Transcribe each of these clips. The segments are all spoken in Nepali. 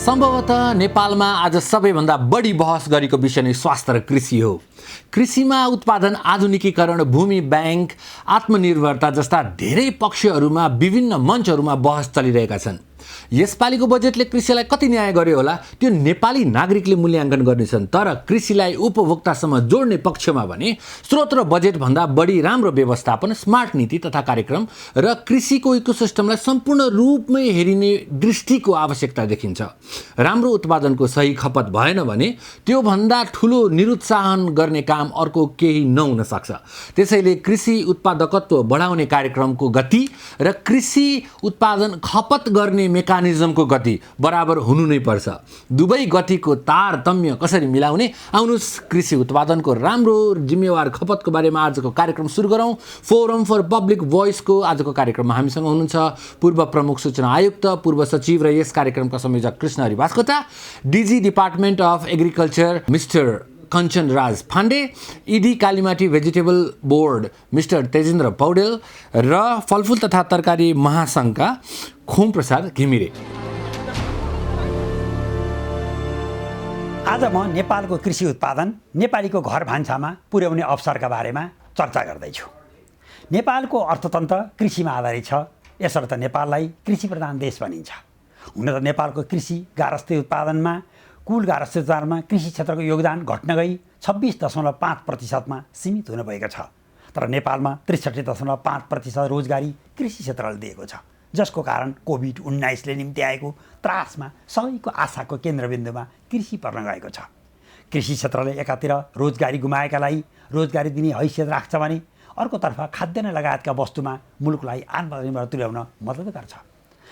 सम्भवतः नेपालमा आज सबैभन्दा बढी बहस गरेको विषय नै स्वास्थ्य र कृषि हो। कृषिमा उत्पादन आधुनिकीकरण, भूमि बैंक, आत्मनिर्भरता जस्ता धेरै पक्षहरूमा विभिन्न मञ्चहरूमा बहस चलिरहेका छन्। यसपालिको बजेटले कृषिलाई कति न्याय गर्यो होला त्यो नेपाली नागरिकले मूल्याङ्कन गर्नेछन्। तर कृषिलाई उपभोक्तासम्म जोड्ने पक्षमा भने स्रोत र बजेटभन्दा बढी राम्रो व्यवस्थापन, स्मार्ट नीति तथा कार्यक्रम र कृषिको इकोसिस्टमलाई सम्पूर्ण रूपमै हेरिने दृष्टिको आवश्यकता देखिन्छ। राम्रो उत्पादनको सही खपत भएन भने त्योभन्दा ठुलो निरुत्साहन गर्ने काम अर्को केही नहुन सक्छ। त्यसैले कृषि उत्पादकत्व बढाउने कार्यक्रमको गति र कृषि उत्पादन खपत गर्ने मेकानिजमको गति बराबर हुनु नै पर्छ। दुवै गतिको तारतम्य कसरी मिलाउने? आउनुहोस् कृषि उत्पादनको राम्रो जिम्मेवार खपतको बारेमा आजको कार्यक्रम सुरु गरौँ। फोरम फर पब्लिक भोइसको आजको कार्यक्रममा हामीसँग हुनुहुन्छ पूर्व प्रमुख सूचना आयुक्त, पूर्व सचिव र यस कार्यक्रमका संयोजक Krishna Hari Baskota, DG department of agriculture mister Kanchan Raj Phande, ED Kalimati vegetable board mister Tejendra Paudel र फलफुल तथा तरकारी महासङ्घका खोम प्रसाद घिमिरे। आज म नेपालको कृषि उत्पादन नेपालीको घर भान्सामा पुर्याउने अवसरका बारेमा चर्चा गर्दैछु। नेपालको अर्थतन्त्र कृषिमा आधारित छ, यसर्थ नेपाललाई कृषि प्रधान देश भनिन्छ। हुन त नेपालको कृषि गारस्थी उत्पादनमा कुल गारस्थी उत्पादनमा कृषि क्षेत्रको योगदान घट्न गई 26.5%मा सीमित हुन भएको छ। तर नेपालमा 63.5% रोजगारी कृषि क्षेत्रले दिएको छ, जसको कारण कोभिड-19ले निम्ति आएको त्रासमा सबैको आशाको केन्द्रबिन्दुमा कृषि पर्न गएको छ। कृषि क्षेत्रले एकातिर रोजगारी गुमाएकालाई रोजगारी दिने हैसियत राख्छ भने अर्कोतर्फ खाद्यान्न लगायतका वस्तुमा मुलुकलाई आत्मनिर्भर तुल्याउन मद्दत गर्छ।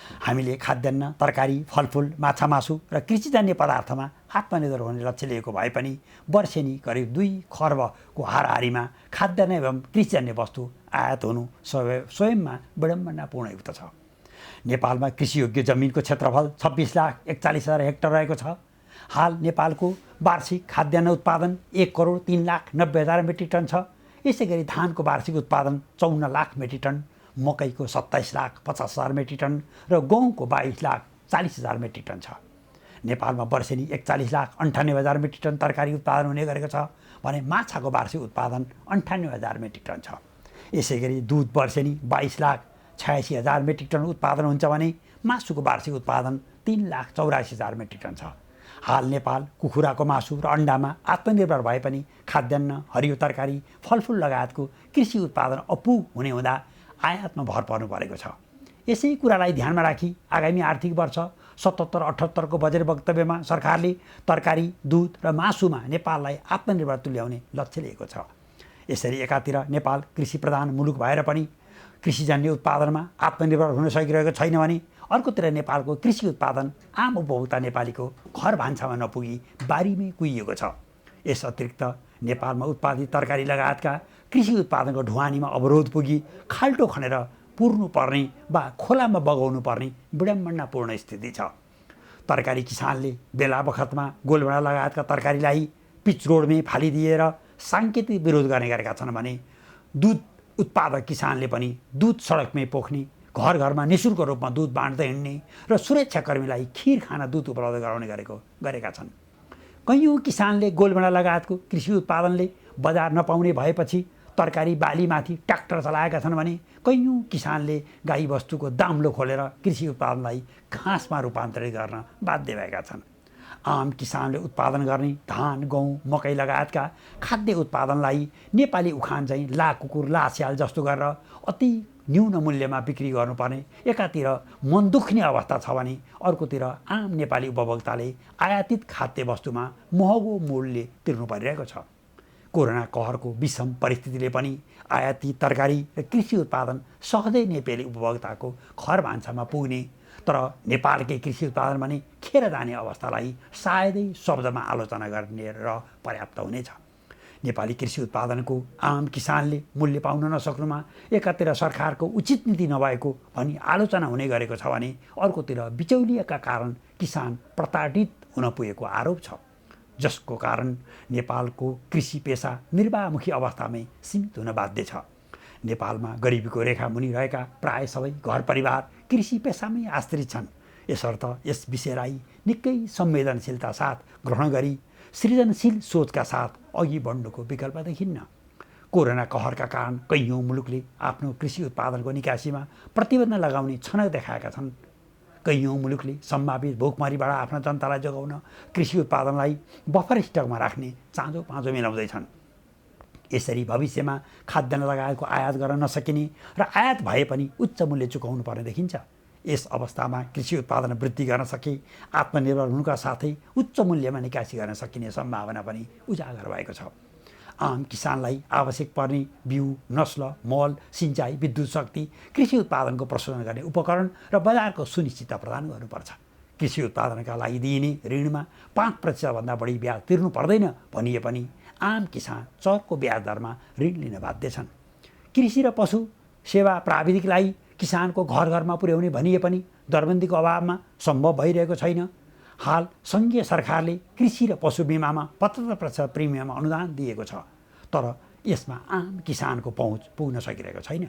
हामीले खाद्यान्न, तरकारी, फलफुल, माछा मासु र कृषिजन्य पदार्थमा आत्मनिर्भर हुने लक्ष्य लिएको भए पनि वर्षेनी करिब 2 खर्बको हाराहारीमा खाद्यान्न एवं कृषिजन्य वस्तु आयात हुनु स्वयंमा विडम्बनापूर्ण युक्त छ। नेपालमा कृषियोग्य जमिनको क्षेत्रफल 26,41,000 हेक्टर रहेको छ। हाल नेपालको वार्षिक खाद्यान्न उत्पादन 1,03,90,000 मेट्रिक टन छ। यसै गरी धानको वार्षिक उत्पादन 54 लाख मेट्रिक टन, मकैको 27,50,000 मेट्रिक टन र गहुँको 22,40,000 मेट्रिक टन छ। नेपालमा वर्षेनी 41,98,000 मेट्रिक टन तरकारी उत्पादन हुने गरेको छ भने माछाको वार्षिक उत्पादन 98,000 मेट्रिक टन छ। यसै गरी दुध वर्षेनी 22,86,000 मेट्रिक टन उत्पादन हुन्छ भने मासुको वार्षिक उत्पादन 3,84,000 मेट्रिक टन छ। हाल नेपाल कुखुराको मासु र अन्डामा आत्मनिर्भर भए पनि खाद्यान्न, हरियो तरकारी, फलफुल लगायतको कृषि उत्पादन अपुग हुने हुँदा आयातमा भर पर्नु परेको छ। यसै कुरालाई ध्यानमा राखी आगामी आर्थिक वर्ष 77-78 को बजेट वक्तव्यमा सरकारले तरकारी, दूध र मासुमा नेपाललाई आत्मनिर्भर तुल्याउने लक्ष्य लिएको छ। यसरी एकातिर नेपाल कृषि प्रधान मुलुक भएर पनि कृषिजन्य उत्पादनमा आत्मनिर्भर हुन सकिरहेको छैन भने अर्कोतिर नेपालको कृषि उत्पादन आम उपभोक्ता नेपालीको घर भान्सामा नपुगी बारीमै कुहिएको छ। यस अतिरिक्त नेपालमा उत्पादित तरकारी लगायतका कृषि उत्पादनको ढुवानीमा अवरोध पुगी खाल्टो खनेर पुर्नु पर्ने वा खोलामा बगाउनु पर्ने विडम्बनापूर्ण स्थिति छ। तरकारी किसानले बेला बखतमा गोलभेडा लगायतका तरकारीलाई पिच रोडमै फालिदिएर साङ्केतिक विरोध गर्ने गरेका छन् भने दुध उत्पादक किसानले पनि दुध सडकमै पोख्ने, घर घरमा निःशुल्क रूपमा दुध बाँड्दै हिँड्ने र सुरक्षाकर्मीलाई खिर खाना दुध उपलब्ध गराउने गरेका छन्। कैयौँ किसानले गोलभेडा लगायतको कृषि उत्पादनले बजार नपाउने भएपछि तरकारी बालीमाथि ट्र्याक्टर चलाएका छन् भने कैयौँ किसानले गाई वस्तुको दाम्लो खोलेर कृषि उत्पादनलाई घाँसमा रूपान्तरित गर्न बाध्य भएका छन्। आम किसानले उत्पादन गर्ने धान, गहुँ, मकै लगायतका खाद्य उत्पादनलाई नेपाली उखान चाहिँ ला कुकुर ला स्याल जस्तो गरेर अति न्यून मूल्यमा बिक्री गर्नुपर्ने एकातिर मन दुख्ने अवस्था छ भने अर्कोतिर आम नेपाली उपभोक्ताले आयातित खाद्य वस्तुमा महँगो मूल्य तिर्नु परिरहेको छ। कोरोना कहरको विषम परिस्थितिले पनि आयातित तरकारी र कृषि उत्पादन सहजै नेपाली उपभोक्ताको घर भान्सामा पुग्ने, तर नेपालकै कृषि उत्पादन भने खेर जाने अवस्थालाई सायदै शब्दमा आलोचना गर्ने र पर्याप्त हुनेछ। नेपाली कृषि उत्पादनको आम किसानले मूल्य पाउन नसक्नुमा एकातिर सरकारको उचित नीति नभएको भनी आलोचना हुने गरेको छ भने अर्कोतिर बिचौलियाका कारण किसान प्रताडित हुन पुगेको आरोप छ। जसको कारण नेपालको कृषि पेसा निर्वाहमुखी अवस्थामै सीमित हुन बाध्य छ। नेपालमा गरिबीको रेखामुनि रहेका प्राय सबै घर परिवार कृषि पेसामै आश्रित छन्। यसर्थ यस विषयलाई निकै संवेदनशीलता साथ ग्रहण गरी सृजनशील सोचका साथ अघि बढ्नुको विकल्प देखिन्न। कोरोना कहरका कारण कैयौँ मुलुकले आफ्नो कृषि उत्पादनको निकासीमा प्रतिबन्ध लगाउने छनक देखाएका छन्। कैयौँ मुलुकले सम्भावित भोकमरीबाट आफ्ना जनतालाई जोगाउन कृषि उत्पादनलाई बफर स्टकमा राख्ने चाँजो पाँजो मिलाउँदैछन्। यसरी भविष्यमा खाद्यान्न लगायतको आयात गर्न नसकिने र आयात भए पनि उच्च मूल्य चुकाउनु पर्ने देखिन्छ। यस अवस्थामा कृषि उत्पादन वृद्धि गर्न सके आत्मनिर्भर हुनुका साथै उच्च मूल्यमा निकासी गर्न सकिने सम्भावना पनि उजागर भएको छ। आम किसानलाई आवश्यक पर्ने बिउ, नस्ल, मल, सिँचाइ, विद्युत शक्ति, कृषि उत्पादनको प्रशोधन गर्ने उपकरण र बजारको सुनिश्चितता प्रदान गर्नुपर्छ। कृषि उत्पादनका लागि दिइने ऋणमा 5%भन्दा बढी ब्याज तिर्नु पर्दैन भनिए पनि आम किसान चर्को ब्याज दरमा ऋण लिन बाध्य छन्। कृषि र पशु सेवा प्राविधिकलाई किसानको घर घरमा पुर्याउने भनिए पनि दरबन्दीको अभावमा सम्भव भइरहेको छैन। हाल सङ्घीय सरकारले कृषि र पशु बिमामा 75% प्रिमियम अनुदान दिएको छ, तर यसमा आम किसानको पहुँच पुग्न सकिरहेको छैन।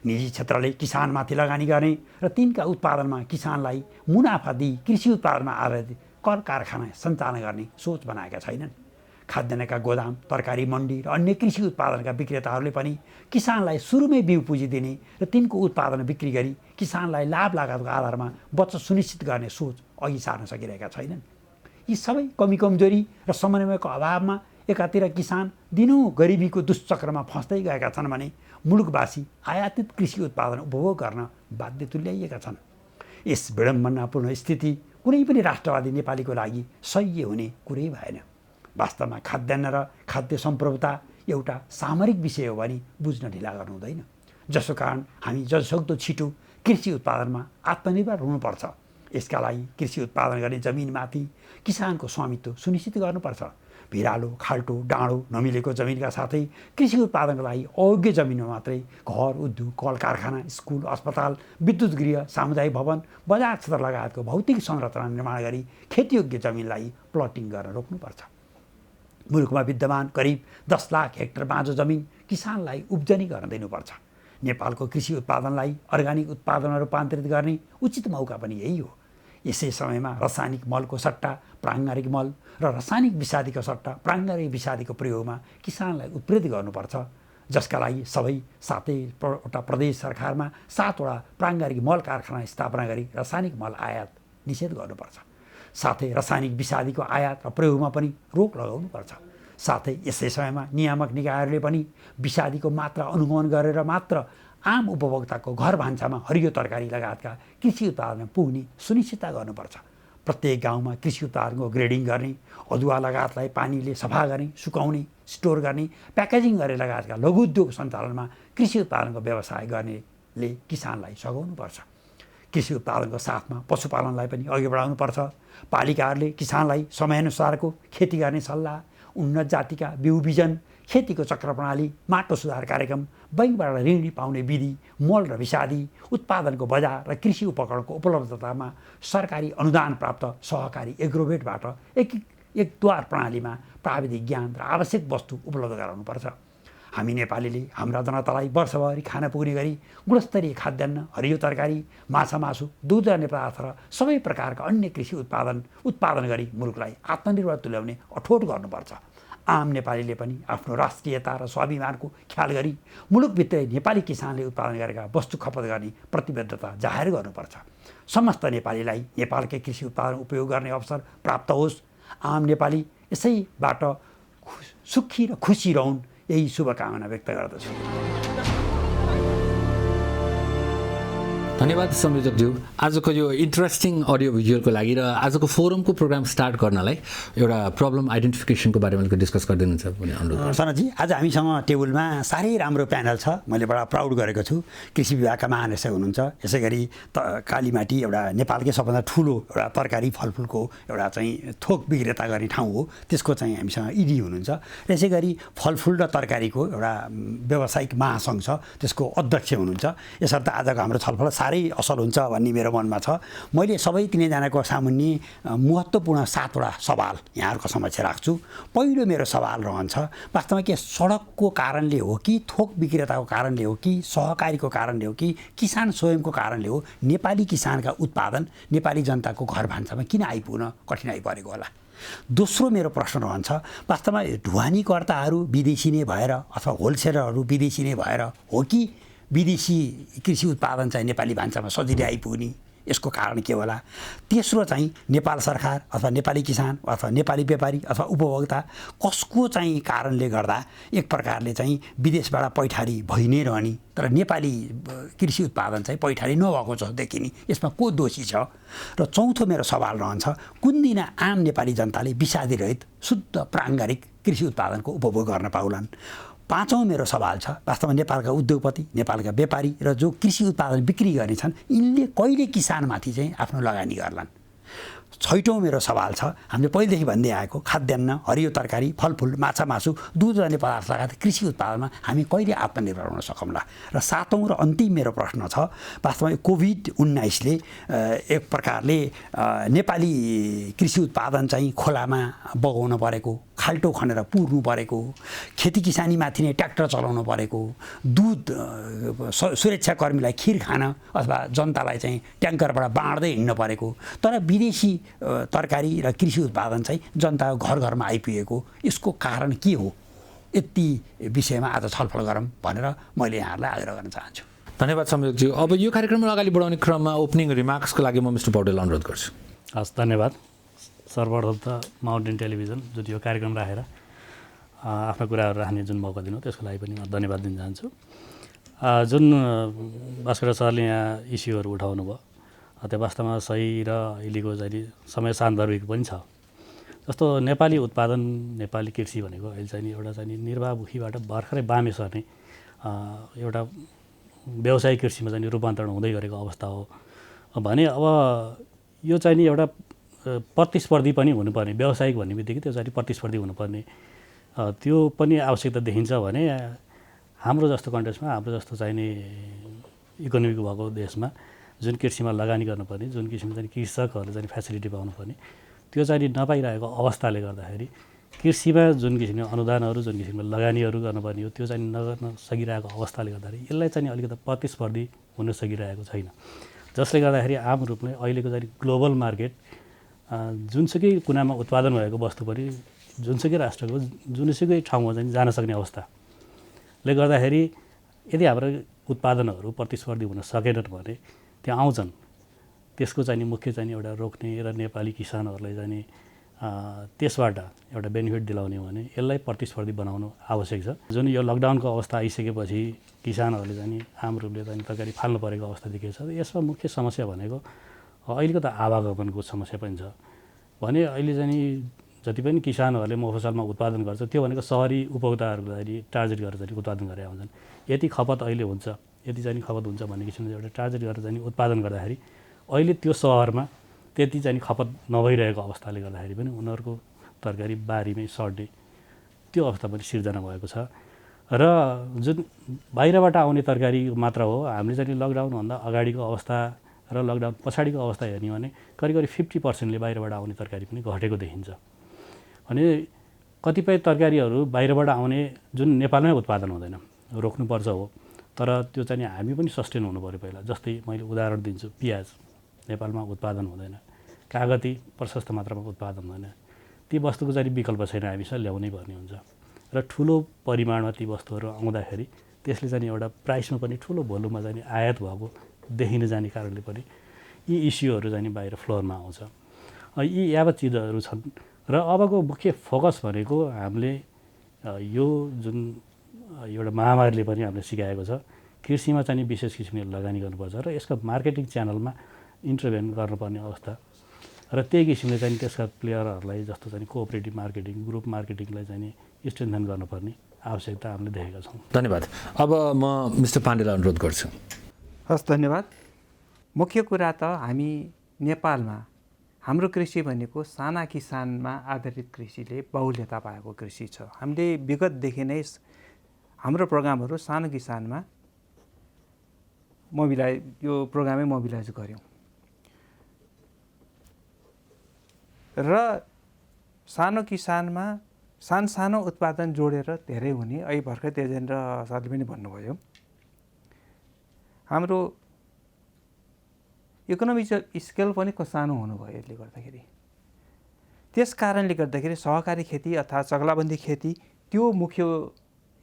निजी क्षेत्रले किसानमाथि लगानी गर्ने र तिनका उत्पादनमा किसानलाई मुनाफा दिई कृषि उत्पादनमा आधारित कर कारखाना सञ्चालन गर्ने सोच बनाएका छैनन्। खाद्यान्नका गोदाम, तरकारी मण्डी र अन्य कृषि उत्पादनका विक्रेताहरूले पनि किसानलाई सुरुमै बिउ पुँजी दिने र तिनको उत्पादन बिक्री गरी किसानलाई लाभ लागतको आधारमा बचत सुनिश्चित गर्ने सोच अघि सार्न सकिरहेका छैनन्। यी सबै कमी कमजोरी र समन्वयको अभावमा एकातिर किसान दिनौँ गरिबीको दुश्चक्रमा फस्दै गएका छन् भने मुलुकवासी आयातित कृषि उत्पादन उपभोग गर्न बाध्य तुल्याइएका छन्। यस विडम्बनापूर्ण स्थिति कुनै पनि राष्ट्रवादी नेपालीको लागि सह्य हुने कुरै भएन। वास्तवमा खाद्यान्न र खाद्य सम्प्रभुता एउटा सामरिक विषय हो भने बुझ्न ढिला गर्नु हुँदैन, जसको कारण हामी जतिसक्दो छिटो कृषि उत्पादनमा आत्मनिर्भर हुनुपर्छ। यसका लागि कृषि उत्पादन गर्ने जमिनमाथि किसानको स्वामित्व सुनिश्चित गर्नुपर्छ। भिरालो, खाल्टो, डाँडो नमिलेको जमिनका साथै कृषि उत्पादनको लागि अयोग्य जमिनमा मात्रै घर, उद्योग, कल कारखाना, स्कुल, अस्पताल, विद्युत गृह, सामुदायिक भवन, बजार क्षेत्र लगायतको भौतिक संरचना निर्माण गरी खेतीयोग्य जमिनलाई प्लटिङ गर्न रोक्नुपर्छ। मुलुकमा विद्यमान करिब 10 लाख हेक्टर बाँझो जमिन किसानलाई उब्जनी गर्न दिनुपर्छ। नेपालको कृषि उत्पादनलाई अर्ग्यानिक उत्पादनमा रूपान्तरित गर्ने उचित मौका पनि यही हो। यसै समयमा रासायनिक मलको सट्टा प्राङ्गारिक मल र रासायनिक विषादीको सट्टा प्राङ्गारिक विषादीको प्रयोगमा किसानलाई उत्प्रेरित गर्नुपर्छ, जसका लागि सबै 7वटा प्रदेश सरकारमा 7वटा प्राङ्गारिक मल कारखाना स्थापना गरी रासायनिक मल आयात निषेध गर्नुपर्छ। साथै रासायनिक विषादीको आयात र प्रयोगमा पनि रोक लगाउनुपर्छ। साथै यसै समयमा नियामक निकायहरूले पनि विषादीको मात्रा अनुगमन गरेर मात्र आम उपभोक्ताको घर भान्सामा हरियो तरकारी लगायतका कृषि उत्पादन पुग्ने सुनिश्चितता गर्नुपर्छ। प्रत्येक गाउँमा कृषि उत्पादनको ग्रेडिङ गर्ने, अदुवा लगायतलाई पानीले सफा गर्ने, सुकाउने, स्टोर गर्ने, प्याकेजिङ गर्ने लगायतका लघु उद्योग सञ्चालनमा कृषि उत्पादनको व्यवसाय गर्नेले किसानलाई सघाउनुपर्छ। कृषि उत्पादनको साथमा पशुपालनलाई पनि अघि बढाउनुपर्छ। पालिकाहरूले किसानलाई समयअनुसारको खेती गर्ने सल्लाह, उन्नत जातिका बिउ बिजन, खेतीको चक्र प्रणाली, माटो सुधार कार्यक्रम, बैङ्कबाट ऋण पाउने विधि, मल र विषादी, उत्पादनको बजार र कृषि उपकरणको उपलब्धतामा सरकारी अनुदान प्राप्त सहकारी एग्रोभेटबाट एक द्वार प्रणालीमा प्राविधिक ज्ञान र आवश्यक वस्तु उपलब्ध गराउनुपर्छ। हामी नेपालीले हाम्रा जनतालाई वर्षभरि खान पुग्ने गरी गुणस्तरीय खाद्यान्न, हरियो तरकारी, माछा मासु, दुध र पदार्थ र सबै प्रकारका अन्य कृषि उत्पादन गरी मुलुकलाई आत्मनिर्भर तुल्याउने अठोट गर्नुपर्छ। आम नेपालीले पनि आफ्नो राष्ट्रियता र स्वाभिमानको ख्याल गरी मुलुकभित्रै नेपाली किसानले उत्पादन गरेका वस्तु खपत गर्ने प्रतिबद्धता जाहेर गर्नुपर्छ। समस्त नेपालीलाई नेपालकै कृषि उत्पादन उपयोग गर्ने अवसर प्राप्त होस्। आम नेपाली यसैबाट सुखी र खुसी रहन्, यही शुभकामना व्यक्त गर्दछु। धन्यवाद संयोजकज्यू, आजको यो इन्ट्रेस्टिङ अडियो भिजुअलको लागि र आजको फोरमको प्रोग्राम स्टार्ट गर्नलाई एउटा प्रब्लम आइडेन्टिफिकेसनको बारेमा अलिकति डिस्कस गरिदिनुहुन्छ भने अनुरोध। सनजी, आज हामीसँग टेबलमा साह्रै राम्रो प्यानल छ, मैले बडा प्राउड गरेको छु। कृषि विभागका महानिर्देशक हुनुहुन्छ, यसै गरी कालीमाटी एउटा नेपालकै सबभन्दा ठुलो एउटा तरकारी फलफुलको एउटा चाहिँ थोक विक्रेता गर्ने ठाउँ हो, त्यसको चाहिँ हामीसँग इडी हुनुहुन्छ। र यसै गरी फलफुल र तरकारीको एउटा व्यावसायिक महासङ्घ छ, त्यसको अध्यक्ष हुनुहुन्छ। यसर्थ आजको हाम्रो छलफल साह्रै असल हुन्छ भन्ने मेरो मनमा छ। मैले सबै तिनैजनाको सामुन्ने महत्त्वपूर्ण 7वटा सवाल यहाँहरूको समक्ष राख्छु। पहिलो मेरो सवाल रहन्छ, वास्तवमा के सडकको कारणले हो कि थोक विक्रेताको कारणले हो कि सहकारीको कारणले हो कि किसान स्वयंको कारणले हो नेपाली किसानका उत्पादन नेपाली जनताको घर भान्सामा किन आइपुग्न कठिनाइ परेको होला? दोस्रो मेरो प्रश्न रहन्छ, वास्तवमा ढुवानीकर्ताहरू विदेशी नै भएर अथवा होलसेलरहरू विदेशी नै भएर हो कि विदेशी कृषि उत्पादन चाहिँ नेपाली भान्सामा सजिलै आइपुग्ने, यसको कारण के होला? तेस्रो चाहिँ नेपाल सरकार अथवा नेपाली किसान अथवा नेपाली व्यापारी अथवा उपभोक्ता कसको चाहिँ कारणले गर्दा एक प्रकारले चाहिँ विदेशबाट पैठारी भइ नै रहने तर नेपाली कृषि उत्पादन चाहिँ पैठारी नभएको छ देखिने, यसमा को दोषी छ? र चौथो मेरो सवाल रहन्छ, कुन दिन आम नेपाली जनताले विषादीरहित शुद्ध प्राङ्गारिक कृषि उत्पादनको उपभोग गर्न पाउलान्? पाँचौँ मेरो सवाल छ, वास्तवमा नेपालका उद्योगपति नेपालका व्यापारी र जो कृषि उत्पादन बिक्री गर्नेछन् यिनले कहिले किसानमाथि चाहिँ आफ्नो लगानी गर्लान्? छैटौँ मेरो सवाल छ, हामीले पहिलेदेखि भन्दै आएको खाद्यान्न, हरियो तरकारी, फलफुल, माछा मासु, दुधजन्य पदार्थ लगायत कृषि उत्पादनमा हामी कहिले आत्मनिर्भर हुन सकौँला? र सातौँ र अन्तिम मेरो प्रश्न छ, वास्तवमा कोभिड-19ले एक प्रकारले नेपाली कृषि उत्पादन चाहिँ खोलामा बगाउन परेको, खाल्टो खनेर पुर्नु परेको, खेती किसानीमाथि नै ट्र्याक्टर चलाउनु परेको, दुध सुरक्षाकर्मीलाई खिर खान अथवा जनतालाई चाहिँ ट्याङ्करबाट बाँड्दै हिँड्न परेको, तर विदेशी तरकारी र कृषि उत्पादन चाहिँ जनताको घर घरमा आइपुगेको, यसको कारण के हो? यति विषयमा आज छलफल गरौँ भनेर मैले यहाँहरूलाई आग्रह गर्न चाहन्छु। धन्यवाद संयोजकज्यू। अब यो कार्यक्रमलाई अगाडि बढाउने क्रममा ओपनिङ रिमार्क्सको लागि म मिस्टर पौडेल अनुरोध गर्छु। हस्, धन्यवाद। सर्वप्रथम त माउन्टेन टेलिभिजन जुन यो कार्यक्रम राखेर आफ्ना कुराहरू राख्ने जुन मौका दिनु त्यसको लागि पनि म धन्यवाद दिन चाहन्छु। जुन भास्कर सरले यहाँ इस्युहरू उठाउनु भयो त्यो वास्तवमा सही र अहिलेको चाहिँ समय सान्दर्भिक पनि छ। जस्तो नेपाली उत्पादन नेपाली कृषि भनेको अहिले चाहिँ एउटा चाहिँ निर्वाहमुखीबाट भर्खरै बामे सर्ने एउटा व्यावसायिक कृषिमा चाहिँ रूपान्तरण हुँदै गरेको अवस्था हो भने अब यो चाहिँ नि एउटा प्रतिस्पर्धी पनि हुनुपर्ने, व्यावसायिक भन्ने बित्तिकै त्यो चाहिँ प्रतिस्पर्धी हुनुपर्ने त्यो पनि आवश्यकता देखिन्छ भने हाम्रो जस्तो कन्टेक्समा हाम्रो जस्तो चाहिँ नि इकोनोमिक भएको देशमा जुन कृषिमा लगानी गर्नुपर्ने, जुन किसिमको चाहिँ कृषकहरूले चाहिँ फेसिलिटी पाउनुपर्ने त्यो चाहिँ नपाइरहेको अवस्थाले गर्दाखेरि कृषिमा जुन किसिमको अनुदानहरू जुन किसिमको लगानीहरू गर्नुपर्ने हो त्यो चाहिँ नगर्न सकिरहेको अवस्थाले गर्दाखेरि यसलाई चाहिँ अलिकति प्रतिस्पर्धी हुन सकिरहेको छैन, जसले गर्दाखेरि आम रूपले अहिलेको चाहिँ ग्लोबल मार्केट जुनसुकै कुनामा उत्पादन भएको वस्तु पनि जुनसुकै राष्ट्रको जुनसुकै ठाउँमा चाहिँ जान सक्ने अवस्थाले गर्दाखेरि यदि हाम्रो उत्पादनहरू प्रतिस्पर्धी हुन सकेनन् भने त्यहाँ आउँछन्, त्यसको चाहिँ मुख्य चाहिँ एउटा रोक्ने र नेपाली किसानहरूलाई चाहिँ त्यसबाट एउटा बेनिफिट दिलाउने भने यसलाई प्रतिस्पर्धी बनाउनु आवश्यक छ। जुन यो लकडाउनको अवस्था आइसकेपछि किसानहरूले चाहिँ आम रूपले चाहिँ तरकारी फाल्नु परेको अवस्था देखिएको छ। यसमा मुख्य समस्या भनेको अहिलेको त आवागमनको समस्या पनि छ भने अहिले चाहिँ जति पनि किसानहरूले मफसलमा उत्पादन गर्छ त्यो भनेको सहरी उपभोक्ताहरूलाई टार्गेट गरेर चाहिँ उत्पादन गरेर आउँछन्। यति खपत अहिले हुन्छ, यति चाहिँ खपत हुन्छ भन्ने किसिमले एउटा टार्गेट गरेर चाहिँ उत्पादन गर्दाखेरि अहिले त्यो सहरमा त्यति चाहिँ खपत नभइरहेको अवस्थाले गर्दाखेरि पनि उनीहरूको तरकारी बारीमै सड्ने त्यो अवस्था पनि सिर्जना भएको छ। र जुन बाहिरबाट आउने तरकारी मात्र हो, हामीले चाहिँ लकडाउनभन्दा अगाडिको अवस्था र लकडाउन पछाडिको अवस्था हेर्ने भने करिब 50%ले बाहिरबाट आउने तरकारी पनि घटेको देखिन्छ। अनि कतिपय तरकारीहरू बाहिरबाट आउने जुन नेपालमै उत्पादन हुँदैन, रोक्नुपर्छ हो, तर त्यो चाहिँ हामी पनि सस्टेन हुनु पऱ्यो पहिला। जस्तै मैले उदाहरण दिन्छु, पियाज नेपालमा उत्पादन हुँदैन, कागती प्रशस्त मात्रामा उत्पादन हुँदैन, ती वस्तुको चाहिँ विकल्प छैन, हामीसँग ल्याउनै पर्ने हुन्छ। र ठुलो परिमाणमा ती वस्तुहरू आउँदाखेरि त्यसले चाहिँ एउटा प्राइसमा पनि ठुलो भोल्युममा चाहिँ आयात भएको देखिन जाने कारणले पनि यी इस्युहरू चाहिँ बाहिर फ्लोरमा आउँछ। यी यावत चिजहरू छन् र अबको मुख्य फोकस भनेको हामीले यो जुन एउटा महामारीले पनि हामीले सिकाएको छ, कृषिमा चाहिँ विशेष किसिमले लगानी गर्नुपर्छ र यसको मार्केटिङ च्यानलमा इन्टरभेन गर्नुपर्ने अवस्था र त्यही किसिमले चाहिँ त्यसका प्लेयरहरूलाई जस्तो चाहिँ कोअपरेटिभ मार्केटिङ, ग्रुप मार्केटिङलाई चाहिँ स्ट्रेन्थन गर्नुपर्ने आवश्यकता हामीले देखेका छौँ। धन्यवाद। अब म मिस्टर पाण्डेलाई अनुरोध गर्छु। हस्, धन्यवाद। मुख्य कुरा त हामी नेपालमा हाम्रो कृषि भनेको साना किसानमा आधारित कृषिले बहुल्यता पाएको कृषि छ। हामीले विगतदेखि नै हाम्रो प्रोग्रामहरू सानो किसानमा यो प्रोग्रामै मोबिलाइज गऱ्यौँ र सानो किसानमा सानो उत्पादन जोडेर धेरै हुने अहिले भर्खर तेजेन्द्र सरले पनि भन्नुभयो हाम्रो इकोनोमिक स्केल पनि सानो हुनुभयो यसले गर्दाखेरि त्यस कारणले गर्दाखेरि सहकारी खेती अथवा चगलाबन्दी खेती त्यो मुख्य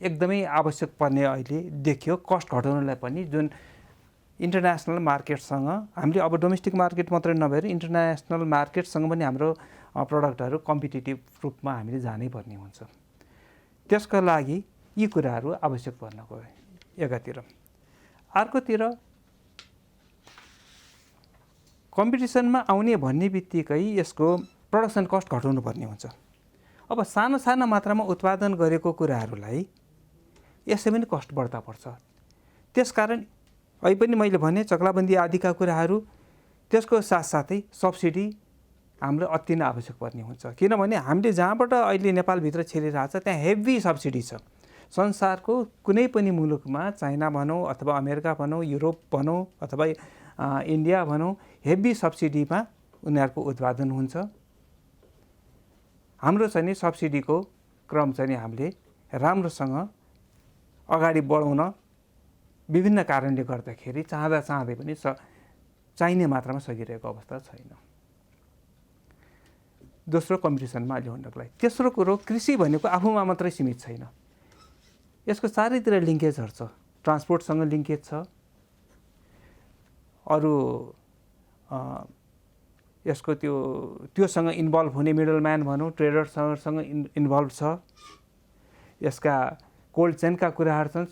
एकदमै आवश्यक पर्ने अहिले देखियो कस्ट घटाउनलाई पनि जुन इन्टरनेसनल मार्केटसँग हामीले अब डोमेस्टिक मार्केट मात्रै नभएर इन्टरनेसनल मार्केटसँग पनि हाम्रो प्रडक्टहरू कम्पिटिटिभ रूपमा हामीले जानै पर्ने हुन्छ त्यसका लागि यी कुराहरू आवश्यक पर्न गयो एकातिर अर्कोतिर कम्पिटिसनमा आउने भन्ने बित्तिकै यसको प्रडक्सन कस्ट घटाउनु पर्ने हुन्छ अब सानो मात्रामा उत्पादन गरेको कुराहरूलाई यसै पनि कस्ट बढ्दा पर्छ त्यसकारण अहिले पनि मैले भने चक्लाबन्दी आदिका कुराहरू त्यसको साथसाथै सब्सिडी हाम्रो अति नै आवश्यक पर्ने हुन्छ किनभने हामीले जहाँबाट अहिले नेपालभित्र छिरिरहेको छ त्यहाँ हेभी सब्सिडी छ संसारको कुनै पनि मुलुकमा चाइना भनौँ अथवा अमेरिका भनौँ युरोप भनौँ अथवा इन्डिया भनौँ हेभी सब्सिडीमा उनीहरूको उत्पादन हुन्छ हाम्रो चाहिँ नि सब्सिडीको क्रम चाहिँ हामीले राम्रोसँग अगाडि बढाउन विभिन्न कारणले गर्दाखेरि चाहँदै पनि चाहिने मात्रामा सकिरहेको अवस्था छैन दोस्रो कम्पिटिसनमा अहिले हुनको लागि तेस्रो कुरो कृषि भनेको आफूमा मात्रै सीमित छैन यसको चारैतिर लिङ्केजहरू छ ट्रान्सपोर्टसँग लिङ्केज छ अरू यसको त्योसँग इन्भल्भ हुने मिडलम्यान भनौँ ट्रेडरसँग इन्भल्भ छ यसका कोल्ड चेनका कुराहरू छन्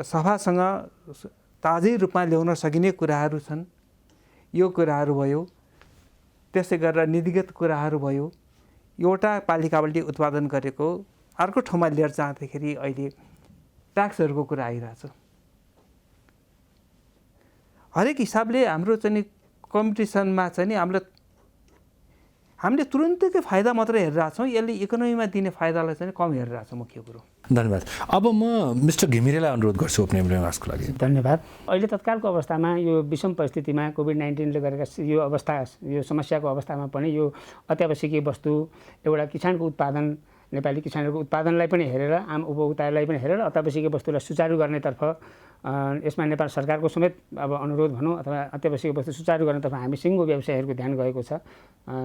सफासँग ताजै रूपमा ल्याउन सकिने कुराहरू छन् यो कुराहरू भयो त्यसै गरेर नीतिगत कुराहरू भयो एउटा पालिकाले उत्पादन गरेको अर्को ठाउँमा लिएर जाँदाखेरि अहिले ट्याक्सहरूको कुरा आइरहेछ हरेक हिसाबले हाम्रो चाहिँ कम्पिटिसनमा चाहिँ नि हामीले तुरुन्तैकै फाइदा मात्रै हेरिरहेछौँ यसले इकोनोमीमा दिने फाइदालाई चाहिँ कम हेरिरहेछौँ मुख्य कुरो धन्यवाद अब म मिस्टर घिमिरेलाई अनुरोध गर्छु ओपनिङ रिमार्क्सको लागि धन्यवाद अहिले तत्कालको अवस्थामा यो विषम परिस्थितिमा कोभिड-19ले गरेका यो अवस्था यो समस्याको अवस्थामा पनि यो अत्यावश्यकीय वस्तु एउटा किसानको उत्पादन नेपाली किसानहरूको उत्पादनलाई पनि हेरेर आम उपभोक्तालाई पनि हेरेर अत्यावश्यकीय वस्तुलाई सुचारू गर्नेतर्फ यसमा नेपाल सरकारको समेत अब अनुरोध भनौँ अथवा अत्यावश्यक वस्तु सुचारू गर्नेतर्फ हामी सिङ्गो व्यवसायीहरूको ध्यान गएको छ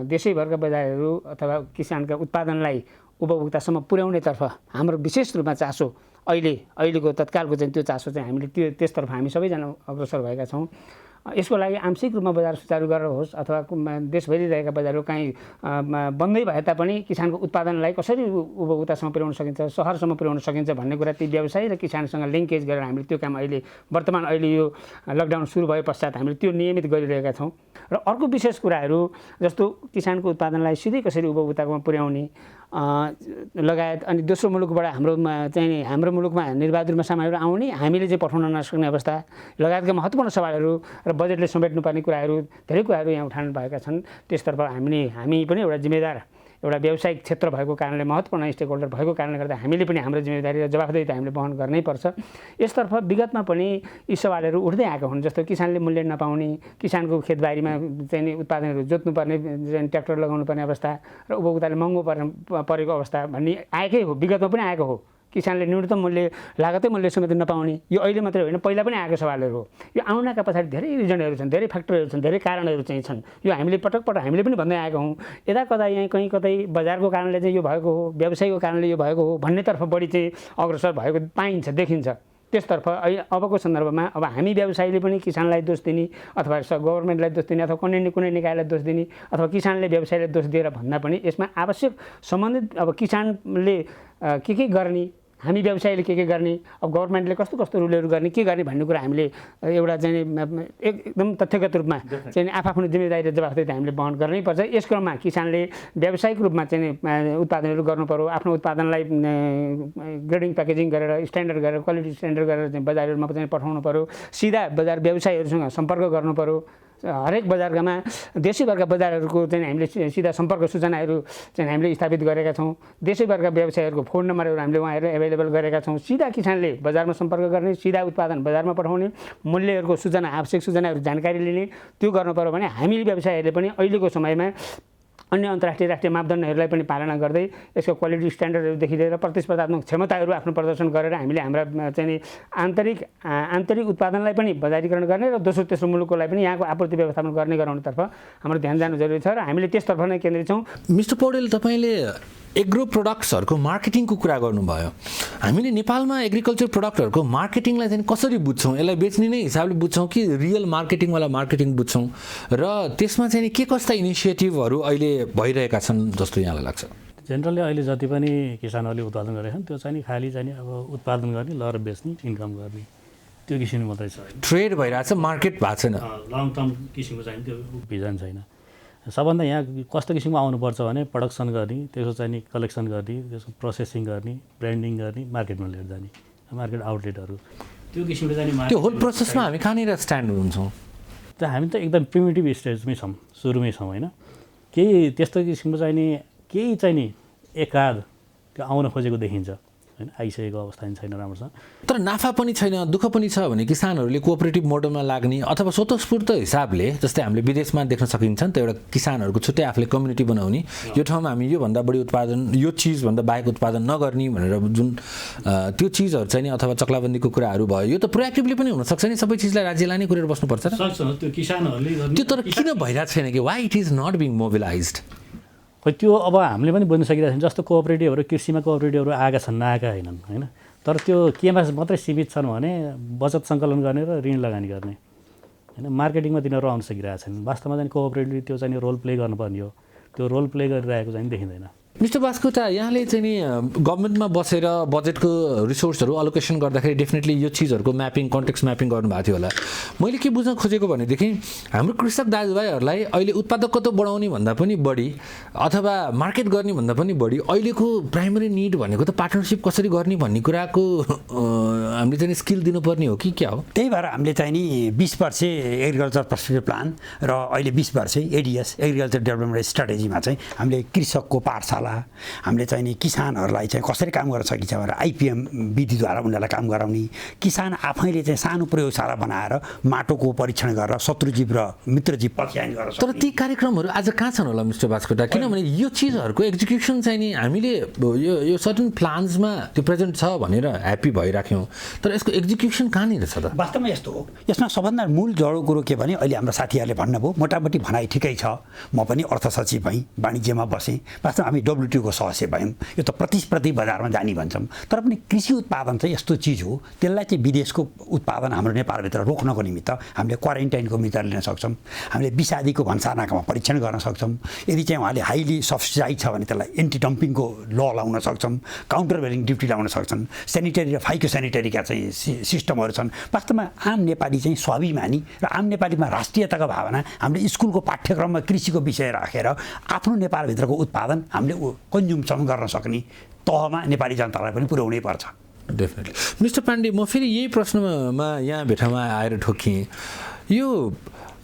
देशैभरका बजारहरू अथवा किसानका उत्पादनलाई उपभोक्तासम्म पुर्याउनेतर्फ हाम्रो विशेष रूपमा चासो अहिलेको तत्कालको चाहिँ त्यो चासो चाहिँ हामीले त्यसतर्फ हामी सबैजना अग्रसर भएका छौँ यसको लागि आंशिक रूपमा बजार सुचारू गरेर होस् अथवा देशभरि रहेका बजारहरू कहीँ बन्दै भए तापनि किसानको उत्पादनलाई कसरी उपभोक्तासम्म पुर्याउन सकिन्छ सहरसम्म पुर्याउन सकिन्छ भन्ने कुरा ती व्यवसायी र किसानसँग लिङ्केज गरेर हामीले त्यो काम अहिले यो लकडाउन सुरु भए पश्चात हामीले त्यो नियमित गरिरहेका छौँ र अर्को विशेष कुराहरू जस्तो किसानको उत्पादनलाई सिधै कसरी उपभोक्ताकोमा पुर्याउने लगायत अनि दोस्रो मुलुकबाट हाम्रो मुलुकमा निर्वाधुरमा सामानहरू आउने हामीले चाहिँ पठाउन नसक्ने अवस्था लगायतका महत्त्वपूर्ण सवालहरू र बजेटले समेट्नुपर्ने कुराहरू धेरै कुराहरू यहाँ उठाउनु भएका छन् त्यसतर्फ हामी पनि एउटा जिम्मेदार एउटा व्यावसायिक क्षेत्र भएको कारणले महत्त्वपूर्ण स्टेक होल्डर भएको कारणले गर्दा हामीले पनि हाम्रो जिम्मेदारी र जवाफदेही हामीले वहन गर्नै पर्छ यसतर्फ विगतमा पनि यी सवालहरू उठ्दै आएका हुन् जस्तो किसानले मूल्य नपाउने किसानको खेतबारीमा चाहिँ उत्पादनहरू जोत्नुपर्ने ट्र्याक्टर लगाउनु पर्ने अवस्था र उपभोक्ताले महँगो परेको अवस्था भन्ने आएकै हो विगतमा पनि आएको हो किसानले न्यूनतम मूल्य लागतै मूल्य समेत नपाउने यो अहिले मात्रै होइन पहिला पनि आएको सवालहरू हो यो आउनका पछाडि धेरै रिजनहरू छन् धेरै फ्याक्टरहरू छन् धेरै कारणहरू चाहिँ छन् यो हामीले पटक हामीले पनि भन्दै आएका हौँ यता कता यहाँ कहीँ कतै बजारको कारणले चाहिँ यो भएको हो व्यवसायको कारणले यो भएको हो भन्नेतर्फ बढी चाहिँ अग्रसर भएको पाइन्छ देखिन्छ त्यसतर्फ अबको सन्दर्भमा अब हामी व्यवसायीले पनि किसानलाई दोष दिने अथवा गभर्मेन्टलाई दोष दिने अथवा कुनै निकायलाई दोष दिने अथवा किसानले व्यवसायलाई दोष दिएर भन्दा पनि यसमा आवश्यक सम्बन्धित अब किसानले के गर्ने हामी व्यवसायीले के गर्ने अब गभर्मेन्टले कस्तो रुलहरू गर्ने के गर्ने भन्ने कुरा हामीले एउटा चाहिँ एकदम तथ्यगत रूपमा चाहिँ आफ्नो जिम्मेदारी र जवाफदेही हामीले वहन गर्नै पर्छ यस क्रममा किसानले व्यावसायिक रूपमा चाहिँ उत्पादनहरू गर्नु पर्यो आफ्नो उत्पादनलाई ग्रेडिङ प्याकेजिङ गरेर स्ट्यान्डर्ड गरेर क्वालिटी स्ट्यान्डर्ड गरेर चाहिँ बजारहरूमा चाहिँ पठाउनु पर्यो सिधा बजार व्यवसायीहरूसँग सम्पर्क गर्नु पर्यो हरेक बजारकामा देशैभरका बजारहरूको चाहिँ हामीले सिधा सम्पर्क सूचनाहरू चाहिँ हामीले स्थापित गरेका छौँ। देशैभरका व्यवसायहरूको फोन नम्बरहरू हामीले उहाँहरू एभाइलेबल गरेका छौँ। सिधा किसानले बजारमा सम्पर्क गर्ने, सिधा उत्पादन बजारमा पठाउने, मूल्यहरूको सूचना, आवश्यक सूचनाहरू जानकारी लिने, त्यो गर्नु पर्यो भने हामी व्यवसायहरूले पनि अहिलेको समयमा अन्य अन्तर्राष्ट्रिय राष्ट्रिय मापदण्डहरूलाई पनि पालना गर्दै यसको क्वालिटी स्ट्यान्डर्डहरूदेखि लिएर प्रतिस्पर्धात्मक क्षमताहरू आफ्नो प्रदर्शन गरेर हामीले हाम्रा चाहिँ आन्तरिक उत्पादनलाई पनि बजारीकरण गर्ने र दोस्रो तेस्रो मुलुकलाई पनि यहाँको आपूर्ति व्यवस्थापन गर्ने गराउनुतर्फ हाम्रो ध्यान जानु जरुरी छ र हामीले त्यसतर्फ नै केन्द्रित छौँ। मिस्टर पौडेल, तपाईँले एग्रो प्रोडक्ट्सहरूको मार्केटिङको कुरा गर्नुभयो। हामीले नेपालमा एग्रिकल्चर प्रोडक्टहरूको मार्केटिङलाई चाहिँ कसरी बुझ्छौँ? यसलाई बेच्ने नै हिसाबले बुझ्छौँ कि रियल मार्केटिङवाला मार्केटिङ बुझ्छौँ? र त्यसमा चाहिँ के कस्ता इनिसिएटिभहरू अहिले भइरहेका छन् जस्तो यहाँलाई लाग्छ? जेनरली अहिले जति पनि किसानहरूले उत्पादन गरेका छन् त्यो चाहिँ नि खालि चाहिँ अब उत्पादन गर्ने, लएर बेच्ने, इन्कम गर्ने, त्यो किसिमको मात्रै छ। ट्रेड भइरहेछ, मार्केट भएको छैन। लङ टर्म किसिमको चाहिँ त्यो भिजन छैन। सबभन्दा यहाँ कस्तो किसिमको आउनुपर्छ भने प्रडक्सन गर्ने, त्यसको चाहिँ नि कलेक्सन गर्ने, त्यसको प्रोसेसिङ गर्ने, ब्रान्डिङ गर्ने, मार्केटमा लिएर जाने, मार्केट आउटलेटहरू, त्यो किसिमले चाहिँ त्यो होल प्रोसेसमा हामी कहाँनिर स्ट्यान्ड हुन्छौँ? त हामी त एकदम प्रिमिटिभ स्टेजमै छौँ, सुरुमै छौँ होइन। केही त्यस्तो किसिमको चाहिँ नि केही चाहिँ नि एकाध त्यो आउन खोजेको देखिन्छ होइन, आइसकेको अवस्था छैन राम्रोसँग। तर नाफा पनि छैन, दुःख पनि छ भने किसानहरूले कोअपरेटिभ मोडलमा लाग्ने अथवा स्वतस्फूर्त हिसाबले, जस्तै हामीले विदेशमा देख्न सकिन्छ नि त, एउटा किसानहरूको छुट्टै आफूले कम्युनिटी बनाउने, यो ठाउँमा हामी योभन्दा बढी उत्पादन, यो चिजभन्दा बाहेक उत्पादन नगर्ने भनेर जुन त्यो चिजहरू चाहिँ नि अथवा चक्लाबन्दीको कुराहरू भयो, यो त प्रोएक्टिभली पनि हुनसक्छ नि, सबै चिजलाई राज्यलाई नै कुरेर बस्नुपर्छ र सक्छ त्यो किसानहरूले। त्यो तर किन भइरहेको छैन कि why it is not being mobilised? खोइ त्यो अब हामीले पनि बुझ्न सकिरहेको छौँ। जस्तो कोअपरेटिभहरू, कृषिमा कोअपरेटिभहरू आएका छन्, नआएका होइनन् होइन। तर त्यो केमा मात्रै सीमित छन् भने बचत सङ्कलन गर्ने र ऋण लगानी गर्ने होइन, मार्केटिङमा तिनीहरू आउन सकिरहेका छन्। वास्तवमा चाहिँ कोअपरेटिभले त्यो चाहिँ रोल प्ले गर्नुपर्ने हो, त्यो रोल प्ले गरिरहेको चाहिँ देखिँदैन। मिस्टर बास्कोटा, यहाँले चाहिँ नि गभर्मेन्टमा बसेर बजेटको रिसोर्सहरू अलोकेसन गर्दाखेरि डेफिनेटली यो चिजहरूको म्यापिङ, कन्टेक्स्ट म्यापिङ गर्नुभएको थियो होला। मैले के बुझ्न खोजेको भनेदेखि हाम्रो कृषक दाजुभाइहरूलाई अहिले उत्पादकत्व बढाउने भन्दा पनि बढी अथवा मार्केट गर्ने भन्दा पनि बढी अहिलेको प्राइमरी निड भनेको त पार्टनरसिप कसरी गर्ने भन्ने कुराको हामीले चाहिँ स्किल दिनुपर्ने हो कि क्या हो? त्यही भएर हामीले चाहिँ नि 20 वर्षे एग्रिकल्चर पर्सपेक्टिभ प्लान र अहिले 20 वर्षे एडिएस एग्रिकल्चर डेभलपमेन्ट स्ट्राटेजीमा चाहिँ हामीले कृषकको पाठशाला, हामीले चाहिँ नि किसानहरूलाई चाहिँ कसरी काम गर्न सकिन्छ भनेर आइपिएम विधिद्वारा उनीहरूलाई काम गराउने, किसान आफैले चाहिँ सानो प्रयोगशाला बनाएर माटोको परीक्षण गरेर शत्रुजीव र मित्रजीव पत्यान गरेर। तर ती कार्यक्रमहरू आज कहाँ छन् होला मिस्टर बास्कोटा? किनभने यो चिजहरूको एक्जिक्युसन चाहिँ नि हामीले यो सर्टन प्लान्समा त्यो प्रेजेन्ट छ भनेर ह्याप्पी भइराख्यौँ, तर यसको एक्जिक्युसन कहाँनिर छ त? वास्तवमा यस्तो हो, यसमा सबभन्दा मूल जडो कुरो के भने अहिले हाम्रा साथीहरूले भन्नुभयो, मोटामोटी भनाइ ठिकै छ, म पनि अर्थ सचिव भएँ, वाणिज्यमा बसेँ, वास्तवमा हामी WTO को सदस्य भयौँ, यो त प्रतिस्पर्धी बजारमा जाने भन्छौँ। तर पनि कृषि उत्पादन चाहिँ यस्तो चिज हो, त्यसलाई चाहिँ विदेशको उत्पादन हाम्रो नेपालभित्र रोक्नको निमित्त हामीले क्वारेन्टाइनको मिटर लिन सक्छौँ, हामीले विषादीको भन्सानाकामा परीक्षण गर्न सक्छौँ। यदि चाहिँ उहाँले हाइली सब्सिडाइज छ भने त्यसलाई एन्टी डम्पिङको ल लाउन सक्छौँ, काउन्टर भेलिङ ड्युटी लाउन सक्छन्, सेनिटरी र फाइटो सेनिटरीका चाहिँ सिस्टमहरू छन्। वास्तवमा आम नेपाली चाहिँ स्वाभिमानी र आम नेपालीमा राष्ट्रियताको भावना, हामीले स्कुलको पाठ्यक्रममा कृषिको विषय राखेर आफ्नो नेपालभित्रको उत्पादन हामीले कन्ज्युम्सन गर्न सक्ने तहमा नेपाली जनतालाई पनि पुर्याउनै पर्छ। डेफिनेटली। मिस्टर पाण्डे, म फेरि यही प्रश्नमा यहाँ भेटामा आएर ठोकिएँ। यो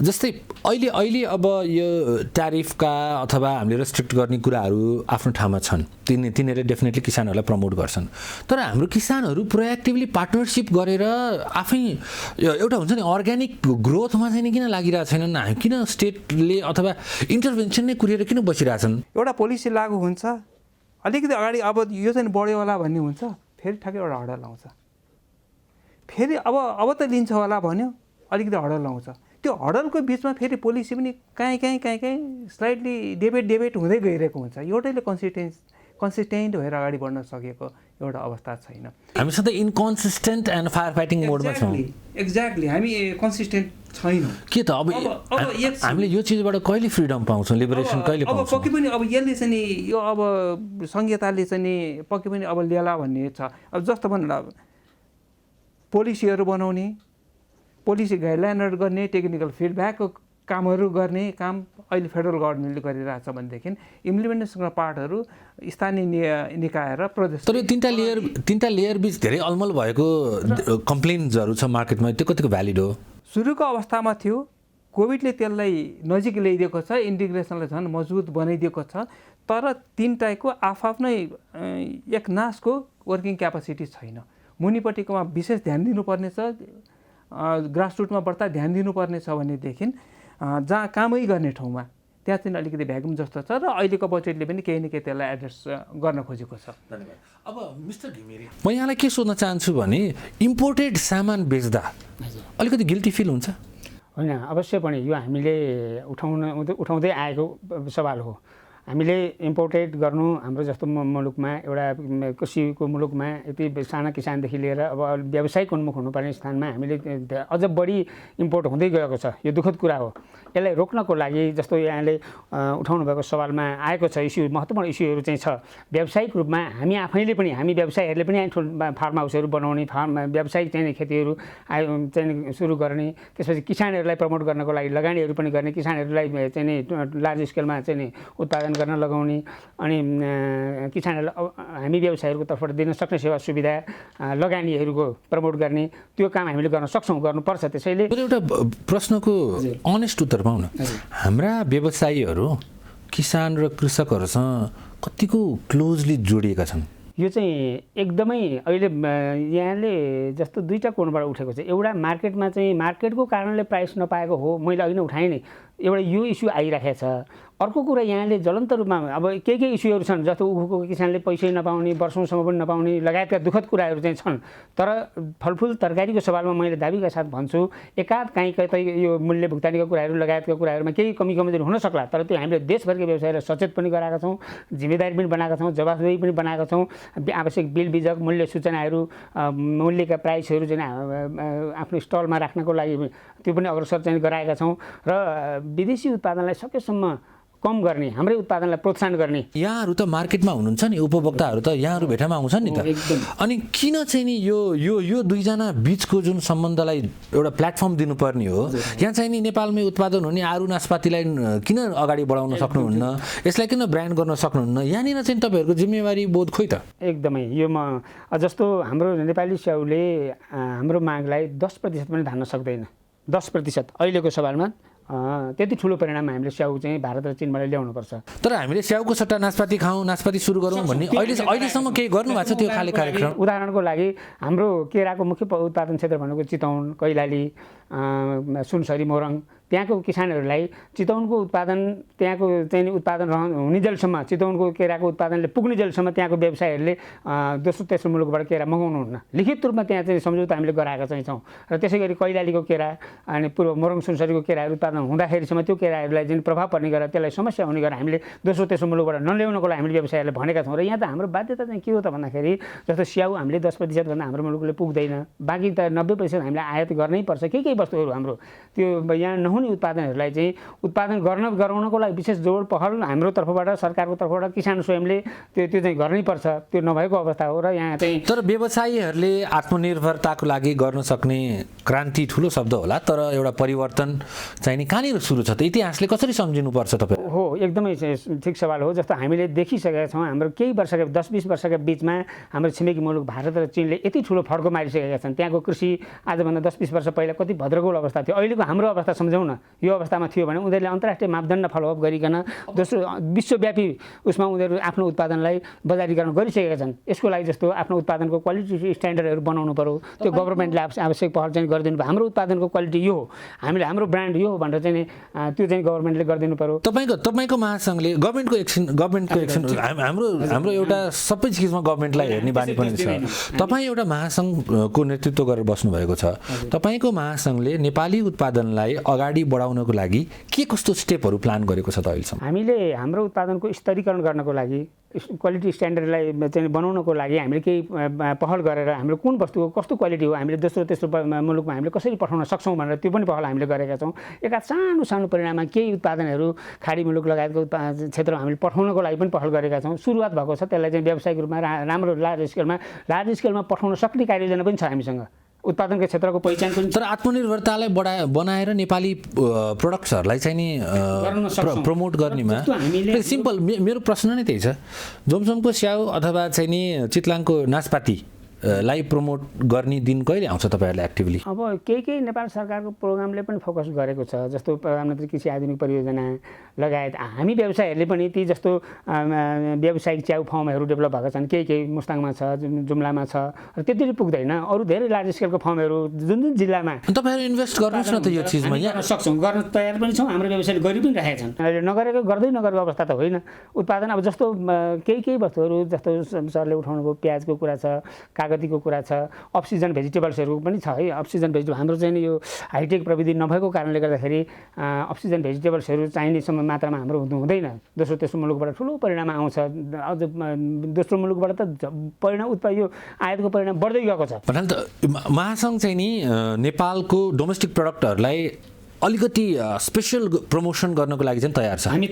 जस्तै अहिले अब यो ट्यारिफका अथवा हामीले रेस्ट्रिक्ट गर्ने कुराहरू आफ्नो ठाउँमा छन्, तिनीहरूले डेफिनेटली किसानहरूलाई प्रमोट गर्छन्, तर हाम्रो किसानहरू प्रोएक्टिभली पार्टनरसिप गरेर आफै एउटा हुन्छ नि अर्ग्यानिक ग्रोथमा चाहिँ किन लागिरहेको छैनन्? किन स्टेटले अथवा इन्टरभेन्सन नै कुरेर किन बसिरहेछन्? एउटा पोलिसी लागू हुन्छ, अलिकति अगाडि अब यो चाहिँ बढ्यो होला भन्ने हुन्छ, फेरि ठ्याक्कै एउटा हडल आउँछ, फेरि अब त लिन्छ होला भन्यो, अलिकति हडल आउँछ। त्यो हडलको बिचमा फेरि पोलिसी पनि कहीँ स्लाइडली डेबेट हुँदै गइरहेको हुन्छ। एउटैले कन्सिस्टेन्ट भएर अगाडि बढ्न सकेको एउटा अवस्था छैन। हामी सधैँ इन्कन्सिस्टेन्ट एन्ड फायर फाइटिङ मोडमा छौँ। एक्ज्याक्टली, हामी कन्सिस्टेन्ट छैनौँ। के त अब हामीले यो चिजबाट कहिले फ्रिडम पाउँछौँ, लिबरेसन कहिले पाउँछौँ? अब पक्कै पनि अब यसले चाहिँ नि यो अब संहिताले चाहिँ नि पक्कै पनि अब ल्याला भन्ने छ। अब जस्तो भन्नु पोलिसीहरू बनाउने, पोलिसी गाइडलाइनहरू गर्ने, टेक्निकल फिडब्याकको कामहरू गर्ने काम अहिले फेडरल गभर्मेन्टले गरिरहेछ भनेदेखि इम्प्लिमेन्टेसनको पार्टहरू स्थानीय निकाय र प्रदेश। तर तिनवटा लेयर बिच धेरै अलमल भएको कम्प्लेन्ट्सहरू छ मार्केटमा, त्यो कतिको भ्यालिड हो? सुरुको अवस्थामा थियो, कोभिडले त्यसलाई नजिक ल्याइदिएको छ, इन्टिग्रेसनलाई झन् मजबुत बनाइदिएको छ। तर तिनटाको आफ्नै एक नासको वर्किङ क्यापासिटी छैन। मुनिपट्टिकोमा विशेष ध्यान दिनुपर्ने छ, ग्रासरुटमा बढ्ता ध्यान दिनुपर्ने छ भनेदेखि जहाँ कामै गर्ने ठाउँमा त्यहाँ चाहिँ अलिकति भ्याकुम जस्तो छ र अहिलेको बजेटले पनि केही न केही त्यसलाई एड्रेस गर्न खोजेको छ। धन्यवाद। अब मिस्टर घिमिरे, म यहाँलाई के सोध्न चाहन्छु भने इम्पोर्टेड सामान बेच्दा अलिकति गिल्टी फिल हुन्छ? होइन, अवश्य पनि यो हामीले उठाउँदै आएको सवाल हो। हामीले इम्पोर्टेड गर्नु हाम्रो जस्तो मुलुकमा एउटा कृषिको मुलुकमा यति साना किसानदेखि लिएर अब व्यावसायिक उन्मुख हुनुपर्ने स्थानमा हामीले अझ बढी इम्पोर्ट हुँदै गएको छ। यो दुःखद कुरा हो। यसलाई रोक्नको लागि जस्तो यहाँले उठाउनु भएको सवालमा आएको छ इस्यु, महत्त्वपूर्ण इस्युहरू चाहिँ छ। व्यावसायिक रूपमा हामी आफैले पनि, हामी व्यवसायीहरूले पनि फार्म हाउसहरू बनाउने, व्यावसायिक चाहिँ खेतीहरू चाहिँ सुरु गर्ने, त्यसपछि किसानहरूलाई प्रमोट गर्नको लागि लगानीहरू पनि गर्ने, किसानहरूलाई चाहिँ लार्ज स्केलमा चाहिँ उत्पादन गर्न लगाउने, अनि किसानहरूलाई हामी व्यवसायीहरूको तर्फबाट दिन सक्ने सेवा सुविधा लगानीहरूको प्रमोट गर्ने, त्यो काम हामीले गर्न सक्छौँ, गर्नुपर्छ। त्यसैले एउटा प्रश्नको अनेस्ट उत्तर पाउन, हाम्रा व्यवसायीहरू किसान र कृषकहरूसँग कतिको क्लोजली जोडिएका छन्? यो चाहिँ एकदमै अहिले यहाँले जस्तो दुईवटा कोणबाट उठेको छ। एउटा मार्केटमा चाहिँ मार्केटको कारणले प्राइस नपाएको हो, मैले अघि नै उठाएँ नि, एउटा यो इस्यु आइरहेको छ। अर्को कुरा यहाँले ज्वलन्त रूपमा अब के इस्युहरू छन्, जस्तो उखुको किसानले पैसै नपाउने, वर्षौँसम्म पनि नपाउने लगायतका दुःखद कुराहरू चाहिँ छन्। तर फलफुल तरकारीको सवालमा मैले दाबीका साथ भन्छु, एकाध काहीँ कतै यो मूल्य भुक्तानीको कुराहरू लगायतका कुराहरूमा केही कमी हुन सक्ला, तर त्यो हामीले देशभरकै व्यवसायलाई सचेत पनि गराएका छौँ, जिम्मेदारी पनि बनाएका छौँ, जवाफदेही पनि बनाएका छौँ। आवश्यक बिल बिजक मूल्य सूचनाहरू, मूल्यका प्राइसहरू चाहिँ आफ्नो स्टलमा राख्नको लागि त्यो पनि अग्रसर चाहिँ गराएका छौँ र विदेशी उत्पादनलाई सकेसम्म कम गर्ने, हाम्रै उत्पादनलाई प्रोत्साहन गर्ने। यहाँहरू त मार्केटमा हुनुहुन्छ नि, उपभोक्ताहरू त यहाँहरू भेटामा आउँछन् नि त। अनि किन चाहिँ नि यो दुईजना बिचको जुन सम्बन्धलाई एउटा प्लेटफर्म दिनुपर्ने हो? यहाँ चाहिँ नि नेपालमै उत्पादन हुने आरू नासपातीलाई किन अगाडि बढाउन सक्नुहुन्न? यसलाई किन ब्रान्ड गर्न सक्नुहुन्न? यहाँनिर चाहिँ तपाईँहरूको जिम्मेवारी बोध खोइ त? एकदमै। यो म जस्तो हाम्रो नेपाली स्याउले हाम्रो मागलाई 10% पनि धान्न सक्दैन। 10% अहिलेको सवालमा त्यति ठुलो परिणाम हामीले स्याउ चाहिँ भारत र चीनबाट ल्याउनुपर्छ। तर हामीले स्याउको सट्टा नासपाती खाउँ, नासपाती सुरु गरौँ भन्ने अहिलेसम्म केही गर्नु भएको छ त्यो खाले कार्यक्रम? उदाहरणको लागि हाम्रो केराको मुख्य उत्पादन क्षेत्र भनेको चितवन, कैलाली, सुनसरी, मोरङ, त्यहाँको किसानहरूलाई चितवनको उत्पादन, त्यहाँको चाहिँ उत्पादन हुनेजेलसम्म, चितवनको केराको उत्पादनले पुग्नेजेलसम्म त्यहाँको व्यवसायीहरूले दोस्रो तेस्रो मुलुकबाट केरा मगाउनुहुन्न। लिखित रूपमा त्यहाँ चाहिँ सम्झौता हामीले गराएका चाहिँ छौँ। र त्यसै गरी कैलालीको केरा अनि पूर्व मोरङ सुनसरीको केराहरू उत्पादन हुँदाखेरिसम्म त्यो केराहरूलाई जुन प्रभाव पर्ने गरेर त्यसलाई समस्या हुने गरेर हामीले दोस्रो तेस्रो मुलुकबाट नल्याउनको लागि हामीले व्यवसायीहरूले भनेका छौँ। र यहाँ त हाम्रो बाध्यता चाहिँ के हो त भन्दाखेरि जस्तो स्याउ हामीले 10% भन्दा हाम्रो मुलुकले पुग्दैन, बाँकी त 90% हामीले आयात गर्नै पर्छ। केही वस्तुहरू हाम्रो त्यो यहाँ नहुने उत्पादनहरूलाई चाहिँ उत्पादन गराउनको लागि विशेष जोड पहल हाम्रो तर्फबाट, सरकारको तर्फबाट किसान स्वयंले त्यो चाहिँ गर्नै पर्छ। त्यो नभएको अवस्था हो। र यहाँ चाहिँ तर व्यवसायीहरूले आत्मनिर्भरताको लागि गर्न सक्ने क्रान्ति ठुलो शब्द होला, तर एउटा परिवर्तन चाहिँ नि कहाँनिर सुरु छ त? इतिहासले कसरी सम्झिनुपर्छ तपाईँ? हो, एकदमै ठिक सवाल हो। जस्तो हामीले देखिसकेका छौँ, हाम्रो केही वर्षका 10-20 वर्षका बिचमा हाम्रो छिमेकी मुलुक भारत र चीनले यति ठुलो फड्को मारिसकेका छन्। त्यहाँको कृषि आजभन्दा 10-20 वर्ष पहिला कति भद्रगोल अवस्था थियो, अहिलेको हाम्रो अवस्था सम्झौँ न। यो अवस्थामा थियो भने उनीहरूले अन्तर्राष्ट्रिय मापदण्ड फलोअप गरिकन दोस्रो विश्वव्यापी उसमा उनीहरू आफ्नो उत्पादनलाई बजारीकरण गरिसकेका छन्। यसको लागि जस्तो आफ्नो उत्पादनको क्वालिटी स्ट्यान्डर्डहरू बनाउनु पर्यो, त्यो गभर्मेन्टले आवश्यक पहल चाहिँ गरिदिनु पर्यो। हाम्रो उत्पादनको क्वालिटी यो हो, हामीले हाम्रो ब्रान्ड यो हो भनेर चाहिँ त्यो चाहिँ गभर्मेन्टले गरिदिनु पर्यो। तपाईँको महासङ्घले गभर्मेन्टको एक्सन हाम्रो एउटा सबै चिजमा गभर्मेन्टलाई हेर्ने बानी पनि छ। तपाईँ एउटा महासङ्घको नेतृत्व गरेर बस्नुभएको छ। तपाईँको महासङ्घले नेपाली उत्पादनलाई अगाडि बढाउनको लागि के कस्तो स्टेपहरू प्लान गरेको छ त अहिलेसम्म? हामीले हाम्रो उत्पादनको स्तरीकरण गर्नको लागि, क्वालिटी स्ट्यान्डर्डलाई चाहिँ बनाउनको लागि हामीले केही पहल गरेर हाम्रो कुन वस्तुको कस्तो क्वालिटी हो, हामीले दोस्रो तेस्रो मुलुकमा हामीले कसरी पठाउन सक्छौँ भनेर त्यो पनि पहल हामीले गरेका छौँ। एका सानो परिणाममा केही उत्पादनहरू खाडी मुलुक लगायतको क्षेत्रमा हामीले पठाउनको लागि पनि पहल गरेका छौँ। सुरुवात भएको छ, त्यसलाई चाहिँ व्यावसायिक रूपमा राम्रो लार्ज स्केलमा पठाउन सक्ने कार्ययोजना पनि छ हामीसँग। उत्पादनको क्षेत्रको पहिचान पनि। तर आत्मनिर्भरतालाई बनाएर नेपाली प्रडक्ट्सहरूलाई चाहिँ नि प्रमोट गर्नेमा सिम्पल मेरो प्रश्न नै त्यही छ। जोमसोमको स्याउ अथवा चाहिँ नि चितलाङको नासपाती लाई प्रमोट गर्ने दिन कहिले आउँछ तपाईँहरूलाई एक्टिभली? अब केही नेपाल सरकारको प्रोग्रामले पनि फोकस गरेको छ, जस्तो प्रधानमन्त्री कृषि आधुनिक परियोजना लगायत हामी व्यवसायहरूले पनि ती जस्तो व्यावसायिक च्याउ फर्महरू डेभलप भएका छन्। केही मुस्ताङमा छ, जुम्लामा छ, र त्यति पुग्दैन। अरू धेरै लार्ज स्केलको फर्महरू जुन जिल्लामा तपाईँहरू इन्भेस्ट गर्नुहोस् न त यो चिजमा। गर्न सक्छौँ, गर्न तयार पनि छौँ। हाम्रो व्यवसायले गरि पनि राखेका छन्। अहिले नगरेको गर्दै नगरेको अवस्था त होइन। उत्पादन अब जस्तो केही वस्तुहरू जस्तो सरले उठाउनु भयो, प्याजको कुरा छ, कागतीको कुरा छ, अफ सिजन भेजिटेबल्सहरू पनि छ है। अफ सिजन भेजिटेबल हाम्रो चाहिँ यो हाइटेक प्रविधि नभएको कारणले गर्दाखेरि अफ सिजन भेजिटेबल्सहरू चाहिने मात्रामा हाम्रो हुँदैन। दोस्रो तेस्रो मुलुकबाट ठुलो परिणाम आउँछ। अझ दोस्रो मुलुकबाट त परिणाम यो आयातको परिणाम बढ्दै गएको छ। भन्नाले त महासङ्घ चाहिँ नि नेपालको डोमेस्टिक प्रडक्टहरूलाई अलिकति स्पेसल प्रमोसन गर्नको लागि चाहिँ तयार छ। हामी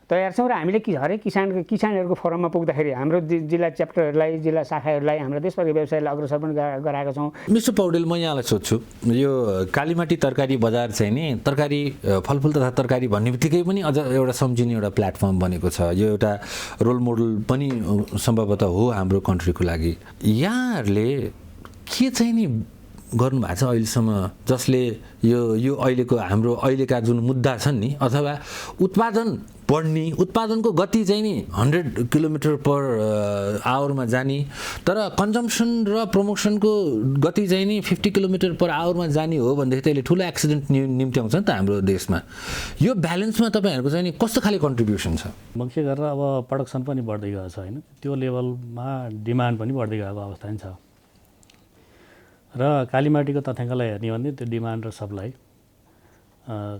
तयार छौँ र हामीले हरेक किसानहरूको फोरममा पुग्दाखेरि हाम्रो जिल्ला च्याप्टरहरूलाई, जिल्ला शाखाहरूलाई, हाम्रो देशभरि व्यवसायलाई अग्रसर पनि गराएका छौँ। मिस्टर पौडेल, म यहाँलाई सोध्छु, यो कालीमाटी तरकारी बजार चाहिँ नि तरकारी फलफुल तथा तरकारी भन्ने बित्तिकै पनि अझ एउटा सम्झिने एउटा प्लेटफर्म बनेको छ। यो एउटा रोल मोडल पनि सम्भवतः हो हाम्रो कन्ट्रीको लागि। यहाँहरूले के चाहिँ नि गर्नुभएको छ अहिलेसम्म, जसले यो अहिलेको हाम्रो अहिलेका जुन मुद्दा छन् नि, अथवा उत्पादन बढ्ने, उत्पादनको गति चाहिँ नि 100 किलोमिटर पर आवरमा जाने, तर कन्जम्सन र प्रमोसनको गति चाहिँ नि 50 किलोमिटर पर आवरमा जाने हो भनेदेखि त्यसले ठुलो एक्सिडेन्ट निम्ति आउँछ नि त हाम्रो देशमा। यो ब्यालेन्समा तपाईँहरूको चाहिँ नि कस्तो खाले कन्ट्रिब्युसन छ? मुख्य गरेर अब प्रडक्सन पनि बढ्दै गएको छ होइन, त्यो लेभलमा डिमान्ड पनि बढ्दै गएको अवस्था नि छ। र कालीमाटीको तथ्याङ्कलाई हेर्ने भने त्यो डिमान्ड र सप्लाई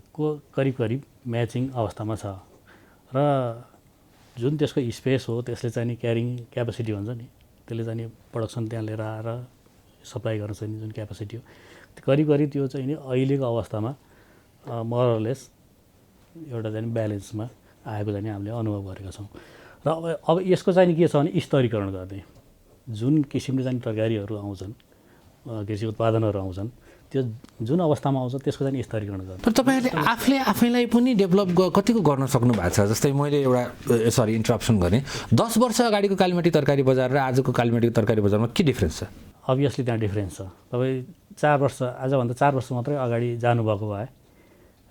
को करिब म्याचिङ अवस्थामा छ। र जुन त्यसको स्पेस हो त्यसले चाहिँ नि क्यारिङ क्यापेसिटी भन्छ नि, त्यसले चाहिँ नि प्रडक्सन त्यहाँ लिएर आएर सप्लाई गर्न सक्ने जुन क्यापेसिटी हो, करिब त्यो चाहिँ नि अहिलेको अवस्थामा मोरलेस एउटा चाहिँ ब्यालेन्समा आएको चाहिँ हामीले अनुभव गरेका छौँ। र अब यसको चाहिँ के छ भने स्तरीकरण गर्ने, जुन किसिमले चाहिँ तरकारीहरू आउँछन्, कृषि उत्पादनहरू आउँछन्, त्यो जुन अवस्थामा आउँछ त्यसको चाहिँ स्तरीकरण गर्नु। तर तपाईँहरूले आफैलाई पनि डेभलप कतिको गर्न सक्नु भएको छ? जस्तै मैले एउटा इन्टरप्सन गरेँ, 10 वर्ष अगाडिको कालीमाटी तरकारी बजार र आजको कालीमाटी तरकारी बजारमा के डिफ्रेन्स छ? अभियसली त्यहाँ डिफ्रेन्स छ। तपाईँ 4 वर्ष, आजभन्दा 4 वर्ष मात्रै अगाडि जानुभएको भए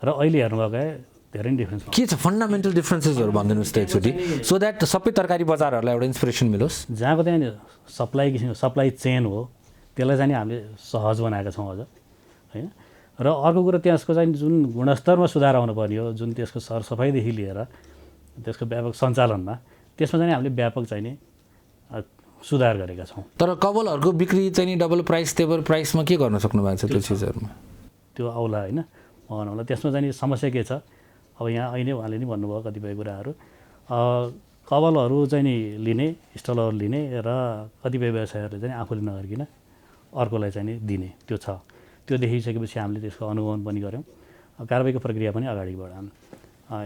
र अहिले हेर्नुभएको भए धेरै नै डिफ्रेन्स के छ? फन्डामेन्टल डिफ्रेन्सेसहरू भनिदिनुहोस् त एकचोटि, सो द्याट सबै तरकारी बजारहरूलाई एउटा इन्सपिरेसन मिलोस्। जहाँको त्यहाँ सप्लाई चेन हो त्यसलाई चाहिँ हामीले सहज बनाएका छौँ अझ होइन। र अर्को कुरो त्यसको चाहिँ जुन गुणस्तरमा सुधार आउनुपर्ने हो, जुन त्यसको सरसफाइदेखि लिएर त्यसको व्यापक सञ्चालनमा, त्यसमा चाहिँ हामीले व्यापक चाहिँ नि सुधार गरेका छौँ। तर कबलहरूको बिक्री चाहिँ नि डबल प्राइस तेबर प्राइसमा के गर्न सक्नु भएको छ त्यो चिजहरूमा? त्यो आउला होइन आउला। त्यसमा चाहिँ समस्या के छ, अब यहाँ अहिले उहाँले नि भन्नुभयो कतिपय कुराहरू, कबलहरू चाहिँ नि लिने, स्टलहरू लिने र कतिपय व्यवसायहरूले चाहिँ आफूले नगरिकन अर्कोलाई चाहिँ नि दिने, त्यो छ। त्यो देखिसकेपछि हामीले त्यसको अनुगमन पनि गऱ्यौँ, कारबाहीको प्रक्रिया पनि अगाडि बढायौँ।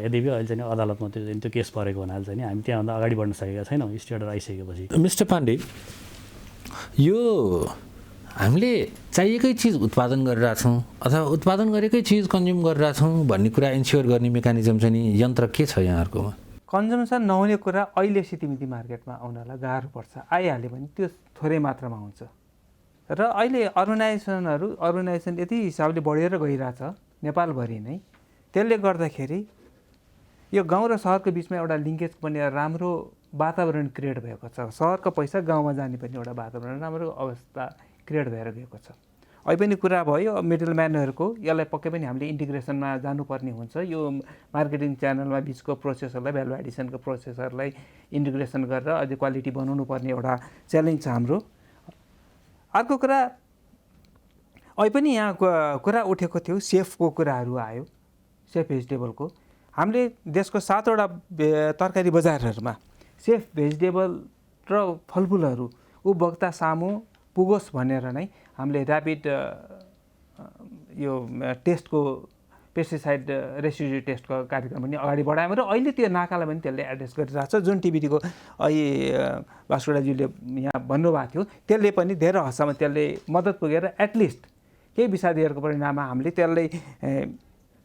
यद्यपि अहिले चाहिँ अदालतमा त्यो केस परेको हुनाले चाहिँ हामी त्यहाँभन्दा अगाडि बढ्न सकेका छैनौँ स्टेटर आइसकेपछि। मिस्टर पाण्डे, यो हामीले चाहिएकै चिज उत्पादन गरिरहेछौँ अथवा उत्पादन गरेकै चिज कन्ज्युम गरिरहेछौँ भन्ने कुरा इन्स्योर गर्ने मेकानिजम चाहिँ नि यन्त्र के छ यहाँहरूकोमा? कन्जम्सन नहुने कुरा अहिले सितिमिति मार्केटमा आउनलाई गाह्रो पर्छ। आइहाल्यो भने त्यो थोरै मात्रामा हुन्छ। र अहिले अर्गनाइजेसन यति हिसाबले बढेर गइरहेछ नेपालभरि नै, त्यसले गर्दाखेरि यो गाउँ र सहरको बिचमा एउटा लिङ्केज पनि राम्रो वातावरण क्रिएट भएको छ। सहरको पैसा गाउँमा जाने पनि एउटा वातावरण राम्रो अवस्था क्रिएट भएर गएको छ। अहिले पनि कुरा भयो मिडल म्यानहरूको, यसलाई पक्कै पनि हामीले इन्टिग्रेसनमा जानुपर्ने हुन्छ। यो मार्केटिङ च्यानलमा बिचको प्रोसेसहरूलाई, भ्यालु एडिसनको प्रोसेसहरूलाई इन्टिग्रेसन गरेर अझै क्वालिटी बनाउनु पर्ने एउटा च्यालेन्ज छ हाम्रो। अर्को कुरा अहिले पनि यहाँ कुरा उठेको थियो, सेफको कुराहरू आयो, सेफ भेजिटेबलको। हामीले देशको 7वटा तरकारी बजारहरूमा सेफ भेजिटेबल र फलफुलहरू उपभोक्ता सामु पुगोस् भनेर नै हामीले ऱ्यापिड यो टेस्टको पेस्टिसाइड रेसिड्यु टेस्टको कार्यक्रम पनि अगाडि बढायौँ र अहिले त्यो नाकालाई पनि त्यसले एड्रेस गरिरहेको छ। जुन टिभीको अहिले भास्कुडाज्यूले यहाँ भन्नुभएको थियो, त्यसले पनि धेरै हदसम्म त्यसले मद्दत पुगेर एटलिस्ट केही विषादीहरूको परिणाममा हामीले त्यसलाई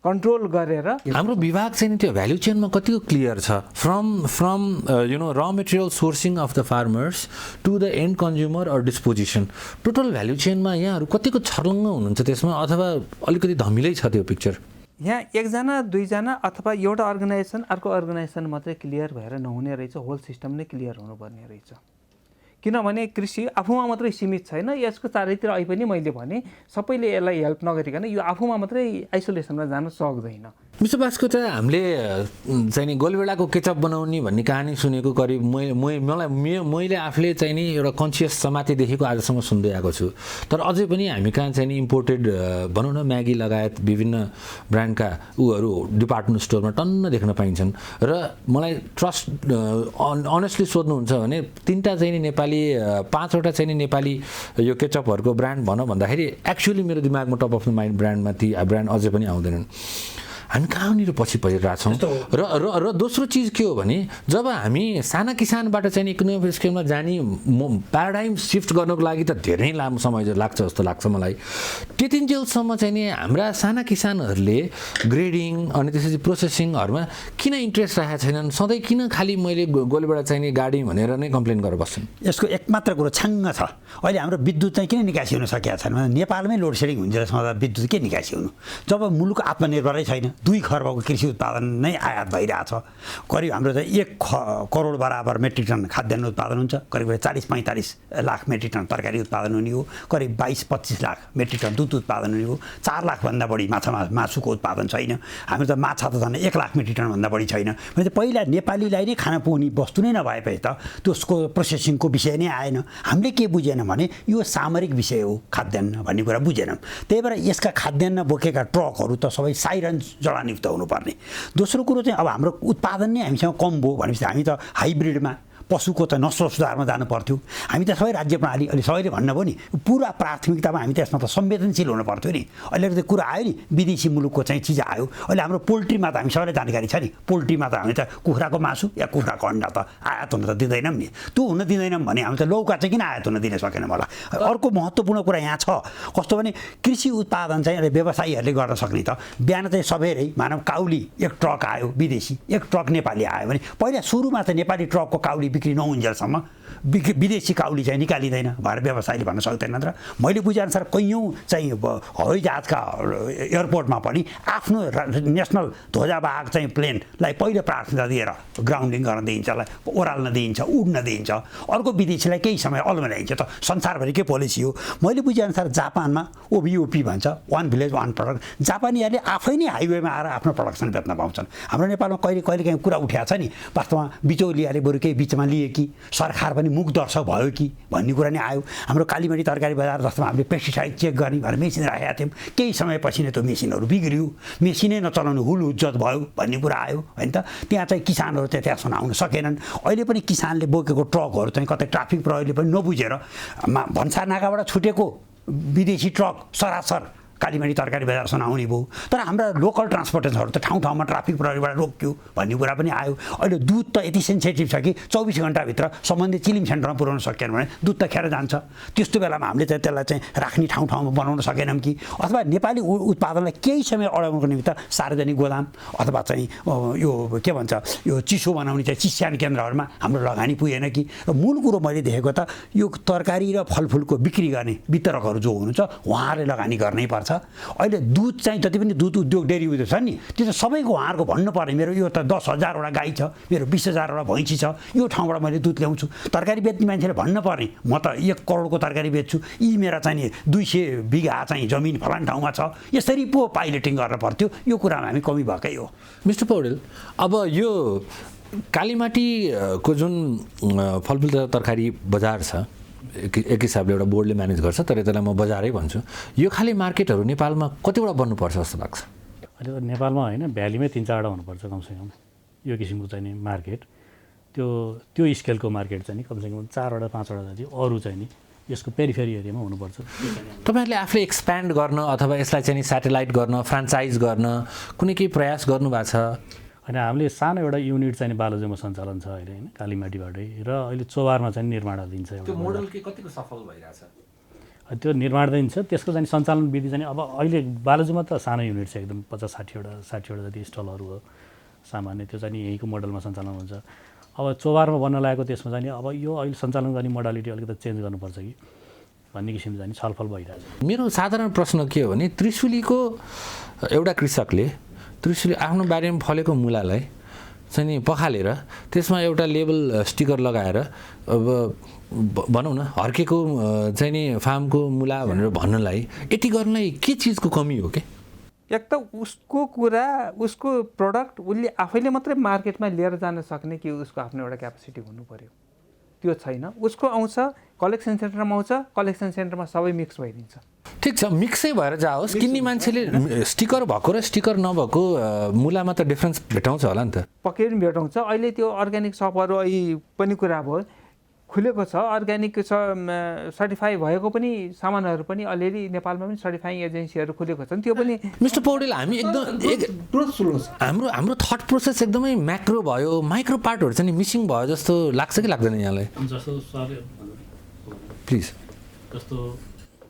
कन्ट्रोल गरेर हाम्रो विभाग चाहिँ नि त्यो भ्याल्यु चेनमा कतिको क्लियर छ from raw material sourcing of the farmers to the end consumer or disposition total value चेनमा यहाँहरू कतिको छर्लङ्ग हुनुहुन्छ त्यसमा अथवा अलिकति धमिलै छ त्यो पिक्चर यहाँ एकजना दुईजना अथवा एउटा अर्गनाइजेसन अर्को अर्गनाइजेसन मात्रै क्लियर भएर नहुने रहेछ होल सिस्टम नै क्लियर हुनुपर्ने रहेछ किनभने कृषि आफूमा मात्रै सीमित छैन यसको चारैतिर अहिले पनि मैले भने सबैले यसलाई हेल्प नगरिकन यो आफूमा मात्रै आइसोलेसनमा जान सक्दैन मिस्टर बास्कोटा हामीले चाहिँ नि गोलबेडाको केचप बनाउने भन्ने कहानी सुनेको करिब मैले आफूले चाहिँ नि एउटा कन्सियस समातिदेखिको आजसम्म सुन्दै आएको छु तर अझै पनि हामी कहाँ चाहिँ नि इम्पोर्टेड भनौँ न म्यागी लगायत विभिन्न ब्रान्डका उहरू डिपार्टमेन्ट स्टोरमा टन्न देख्न पाइन्छन् र मलाई ट्रस्ट अनेस्टली सोध्नुहुन्छ भने 3टा चाहिँ नि नेपाली 5वटा चाहिँ नि नेपाली यो केचपहरूको ब्रान्ड भन्दाखेरि एक्चुअली मेरो दिमागमा टप अफ द माइन्ड ब्रान्डमा ती ब्रान्ड अझै पनि आउँदैनन् हामी कहाँनिर पछि परिरहेछौँ र दोस्रो चिज के हो भने जब हामी साना किसानबाट चाहिँ इकोनोमिक स्किममा जाने प्याराडाइम सिफ्ट गर्नको लागि त धेरै लामो समय लाग्छ जस्तो लाग्छ मलाई त्यतिन्जेलसम्म चाहिँ नि हाम्रा साना किसानहरूले ग्रेडिङ अनि त्यसपछि प्रोसेसिङहरूमा किन इन्ट्रेस्ट राखेका छैनन् सधैँ किन खालि मैले गोलीबाट चाहिँ नि गाडी भनेर नै कम्प्लेन गरेर बस्छन् यसको एकमात्र कुरो छाङ्ग छ अहिले हाम्रो विद्युत चाहिँ किन निकासी हुन सकेका छैन नेपालमै लोड सेडिङ हुन्छ विद्युत के निकासी हुनु जब मुलुक आत्मनिर्भरै छैन 2 खर्बको कृषि उत्पादन नै आयात भइरहेछ करिब हाम्रो चाहिँ 1 करोड बराबर मेट्रिक टन खाद्यान्न उत्पादन हुन्छ करिब 40-45 लाख मेट्रिक टन तरकारी उत्पादन हुने हो करिब 22-25 लाख मेट्रिक टन दुध उत्पादन हुने हो 4 लाखभन्दा बढी मासुको उत्पादन छैन हाम्रो त माछा त झन् 1 लाख मेट्रिक टनभन्दा बढी छैन भने पहिला नेपालीलाई नै खान पुग्ने वस्तु नै नभएपछि त त्यसको प्रोसेसिङको विषय नै आएन हामीले के बुझेन भने यो सामरिक विषय हो खाद्यान्न भन्ने कुरा बुझेनौँ त्यही भएर यसका खाद्यान्न बोकेका ट्रकहरू त सबै साइरन जडानयुक्त हुनुपर्ने दोस्रो कुरो चाहिँ अब हाम्रो उत्पादन नै हामीसँग कम भयो भनेपछि हामी त हाइब्रिडमा पशुको त नस्ल सुधारमा जानु पर्थ्यो हामी त सबै राज्य प्रणाली अहिले सबैले भन्नुभयो नि पुरा प्राथमिकतामा हामी त्यसमा त संवेदनशील हुनु पर्थ्यो नि अहिले त कुरा आयो नि विदेशी मुलुकको चाहिँ चिज आयो अहिले हाम्रो पोल्ट्रीमा त हामी सबैलाई जानकारी छ नि पोल्ट्रीमा त हामी त कुखुराको मासु या कुखुराको अन्डा त आयात हुन त दिँदैनौँ नि त्यो हुन दिँदैनौँ भने हामी त लौका चाहिँ किन आयात हुन दिन सकेन मलाई अर्को महत्त्वपूर्ण कुरा यहाँ छ कस्तो भने कृषि उत्पादन चाहिँ अहिले व्यवसायीहरूले गर्न सक्ने त बिहान चाहिँ सबैले मानव काउली 1 ट्रक आयो विदेशी 1 ट्रक नेपाली आयो भने पहिला सुरुमा त नेपाली ट्रकको काउली बिक्री नहुन्जेलसम्म विदेशी काउली चाहिँ निकालिँदैन भएर व्यवसायले भन्न सक्दैनन् र मैले बुझेअनुसार कैयौँ चाहिँ हवाई जहाजका एयरपोर्टमा पनि आफ्नो नेसनल ध्वजावाहक चाहिँ प्लेनलाई पहिलो प्राथमिकता दिएर ग्राउन्डिङ गर्न दिइन्छ ओह्राल्न दिइन्छ उड्न दिइन्छ अर्को विदेशीलाई केही समय अल्मल्याइन्छ त संसारभरिकै पोलिसी हो मैले बुझेअनुसार जापानमा ओबिओपी भन्छ 1 भिलेज 1 प्रडक्ट जापानीहरूले आफै नै हाइवेमा आएर आफ्नो प्रडक्सन बेच्न पाउँछन् हाम्रो नेपालमा कहिले काहीँ कुरा उठ्याएको छ नि वास्तवमा बिचौलियाले बरु केही बिचमा लिए कि सरकार पनि मुख दर्शक भयो कि भन्ने कुरा नै आयो हाम्रो कालीमाटी तरकारी बजार जस्तोमा हामीले पेस्टिसाइड चेक गर्ने भनेर मेसिन राखेका थियौँ केही समयपछि नै त्यो मेसिनहरू बिग्रियो मेसिनै नचलाउने हुल हुज्जत भयो भन्ने कुरा आयो होइन त त्यहाँ चाहिँ किसानहरू चाहिँ त्यहाँसम्म आउन सकेनन् अहिले पनि किसानले बोकेको ट्रकहरू चाहिँ कतै ट्राफिक प्रहरीले पनि नबुझेर भन्सा नाकाबाट छुटेको विदेशी ट्रक सरासर कालीमाटी तरकारी बजारसम्म आउने भयो तर हाम्रा लोकल ट्रान्सपोर्टेसनहरू त ठाउँ ठाउँमा ट्राफिक प्रहरीबाट रोक्यो भन्ने कुरा पनि आयो अहिले दुध त यति सेन्सिटिभ छ कि 24 घण्टाभित्र सम्बन्धित चिलिम सेन्टरमा पुर्याउन सकेन भने दुध त खेर जान्छ त्यस्तो बेलामा हामीले चाहिँ त्यसलाई चाहिँ राख्ने ठाउँमा बनाउन सकेनौँ कि अथवा नेपाली उत्पादनलाई केही समय अडाउनको निमित्त सार्वजनिक गोदाम अथवा चाहिँ यो के भन्छ यो चिसो बनाउने चाहिँ चिस्यान केन्द्रहरूमा हाम्रो लगानी पुगेन कि र मूल कुरो मैले देखेको त यो तरकारी र फलफुलको बिक्री गर्ने वितरकहरू जो हुनुहुन्छ उहाँहरूले लगानी गर्नै पर्छ अहिले दुध चाहिँ जति पनि दुध उद्योग डेरी उद्योग छ नि त्यो त सबैको उहाँहरूको भन्नुपर्ने मेरो यो त 10,000वटा गाई छ मेरो 20,000वटा भैँसी छ यो ठाउँबाट मैले दुध ल्याउँछु तरकारी बेच्ने मान्छेले भन्नुपर्ने म त 1 करोडको तरकारी बेच्छु यी मेरा चाहिँ 200 बिघा चाहिँ जमिन फलान ठाउँमा छ यसरी पो पाइलटिङ गर्न पर्थ्यो यो कुरामा हामी कमी भएकै हो मिस्टर पौडेल अब यो कालीमाटीको जुन फलफुल तरकारी बजार छ एक हिसाबले एउटा बोर्डले म्यानेज गर्छ तर त्यसलाई म बजारै भन्छु यो खाली मार्केटहरू नेपालमा कतिवटा बन्नुपर्छ जस्तो लाग्छ अहिले त नेपालमा होइन भ्यालीमै 3-4वटा हुनुपर्छ कमसेकम यो किसिमको चाहिँ नि मार्केट त्यो स्केलको मार्केट चाहिँ नि कमसेकम 4वटा 5वटा जति अरू चाहिँ नि यसको पेरिफेरी एरियामा हुनुपर्छ तपाईँहरूले आफूले एक्सप्यान्ड गर्न अथवा यसलाई चाहिँ नि स्याटेलाइट गर्न फ्रान्चाइज गर्न कुनै केही प्रयास गर्नुभएको छ होइन हामीले सानो एउटा युनिट चाहिँ बालुजोमा सञ्चालन छ अहिले होइन कालीमाटीबाटै र अहिले चोबारमा चाहिँ निर्माणाधीन छ त्यो मोडल के कतिको सफल भइरहेछ त्यो निर्माणधीन छ। त्यसको चाहिँ सञ्चालन विधि चाहिँ अब अहिले बालजुमा त सानो युनिट छ, एकदम 50-60वटा जति स्टलहरू हो सामान्य, त्यो चाहिँ यहीँको मोडलमा सञ्चालन हुन्छ। अब चोबारमा बन्न लागेको त्यसमा चाहिँ अब यो अहिले सञ्चालन गर्ने मोडालिटी अलिकति चेन्ज गर्नुपर्छ कि भन्ने किसिमले चाहिँ छलफल भइरहेछ। मेरो साधारण प्रश्न के हो भने त्रिशुलीको एउटा कृषकले त्रिशुली आफ्नो बारीमा फलेको मुलालाई चाहिँ नि पखालेर त्यसमा एउटा लेबल स्टिकर लगाएर अब भनौँ न हर्केको चाहिँ नि फार्मको मुला भनेर भन्नलाई यति गर्नलाई के चिजको कमी हो के? एक त उसको कुरा, उसको प्रडक्ट उसले आफैले मात्रै मार्केटमा लिएर जान सक्ने कि उसको आफ्नो एउटा क्यापेसिटी हुनु पर्यो, त्यो छैन। उसको आउँछ कलेक्सन सेन्टरमा, आउँछ कलेक्सन सेन्टरमा सबै मिक्स भइदिन्छ। ठिक छ, मिक्सै भएर जाओस्, किन्ने मान्छेले स्टिकर भएको र स्टिकर नभएको मुलामा त डिफ्रेन्स भेटाउँछ होला नि त। पक्कै पनि भेटाउँछ। अहिले त्यो अर्ग्यानिक सपहरू अहिले पनि कुरा भयो, खुलेको छ अर्ग्यानिक छ, सर्टिफाई भएको पनि सामानहरू पनि अलिअलि नेपालमा पनि सर्टिफाइङ एजेन्सीहरू खुलेको छन्। त्यो पनि मिस्टर पौडेल हामी एकदम हाम्रो थट प्रोसेस एकदमै म्याक्रो भयो, माइक्रो पार्टहरू चाहिँ मिसिङ भयो जस्तो लाग्छ कि लाग्दैन यहाँलाई? जस्तो सर प्लिज, जस्तो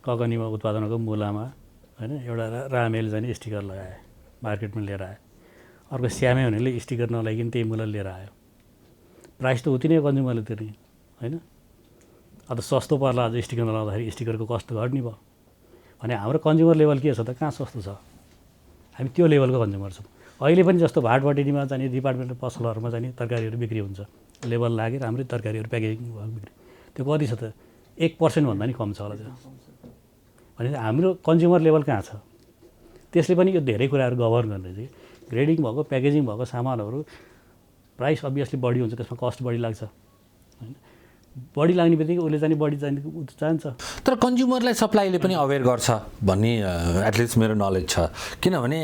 कगनीमा उत्पादन भएको मुलामा होइन एउटा रामेले चाहिँ स्टिकर लगाए, मार्केटमा लिएर आयो। अर्को श्यामे हुनेले स्टिकर नलागिकन त्यही मुला लिएर आयो। प्राइस त उति नै कन्ज्युमरले तिर्ने होइन। अब सस्तो पर्ला अझ स्टिकर नलाउँदाखेरि स्टिकरको कस्ट घट्ने भयो भने हाम्रो कन्ज्युमर लेभल के छ त? कहाँ सस्तो छ? हामी त्यो लेभलको कन्ज्युमर छौँ। अहिले पनि जस्तो भाटबटेनीमा चाहिँ डिपार्टमेन्टल पसलहरूमा चाहिँ तरकारीहरू बिक्री हुन्छ, लेबल लागेर राम्रै तरकारीहरू प्याकेजिङ भएको बिक्री, त्यो कति छ त? 1% भन्दा नि कम छ होला त्यो। भने हाम्रो कन्ज्युमर लेभल कहाँ छ? त्यसले पनि यो धेरै कुराहरू गभर्न गर्ने चाहिँ ग्रेडिङ भएको प्याकेजिङ भएको सामानहरू प्राइस अभियसली बढी हुन्छ, त्यसमा कस्ट बढी लाग्छ होइन। बढी लाग्ने बित्तिकै उसले चाहिँ बढी जान्छ। तर कन्ज्युमरलाई सप्लाईले पनि अवेर गर्छ भन्ने एटलिस्ट मेरो नलेज छ। किनभने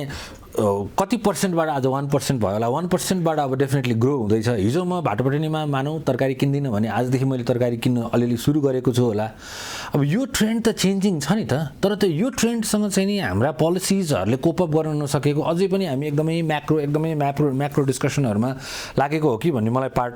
कति पर्सेन्टबाट आज 1% भयो होला, 1%बाट अब डेफिनेटली ग्रो हुँदैछ। हिजो म भाटबटेनीमा मानौँ तरकारी किन्दिनँ भने आजदेखि मैले तरकारी किन्न अलिअलि सुरु गरेको छु होला। अब यो ट्रेन्ड त चेन्जिङ छ नि त, तर त्यो यो ट्रेन्डसँग चाहिँ नि हाम्रा पोलिसिजहरूले कोपअप गर्न नसकेको, अझै पनि हामी एकदमै म्याक्रो डिस्कसनहरूमा लागेको हो कि भन्ने मलाई पार्ट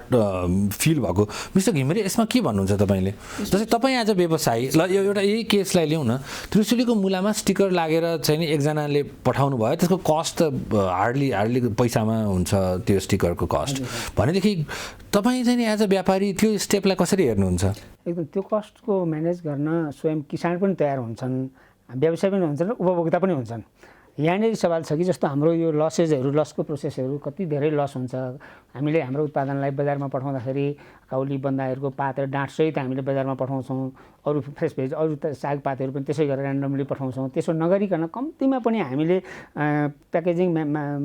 फिल भएको। मिस्टर घिमिरे, यसमा के भन्नुहुन्छ तपाईँले? जस्तै तपाईँ आज व्यवसायी, ल एउटा यही केसलाई ल्याउँ न, त्रिशुलीको मुलामा स्टिकर लागेर चाहिँ नि एकजनाले पठाउनु भयो, त्यसको कस्ट त हार्डली पैसामा हुन्छ त्यो स्टिकरको कस्ट भनेदेखि तपाईँ चाहिँ नि एज अ व्यापारी त्यो स्टेपलाई कसरी हेर्नुहुन्छ? एकदम त्यो कस्टको म्यानेज गर्न स्वयं किसान पनि तयार हुन्छन्, व्यवसाय पनि हुन्छन्, उपभोक्ता पनि हुन्छन्। यहाँनिर सवाल छ कि जस्तो हाम्रो यो लसको प्रोसेसहरू कति धेरै लस हुन्छ। हामीले हाम्रो उत्पादनलाई बजारमा पठाउँदाखेरि काउली बन्दाहरूको पात र डाँठसहित हामीले बजारमा पठाउँछौँ। अरू फ्रेस भेज, अरू सागपातहरू पनि त्यसै गरेर ऱ्यान्डमली पठाउँछौँ। त्यसो नगरिकन कम्तीमा पनि हामीले प्याकेजिङ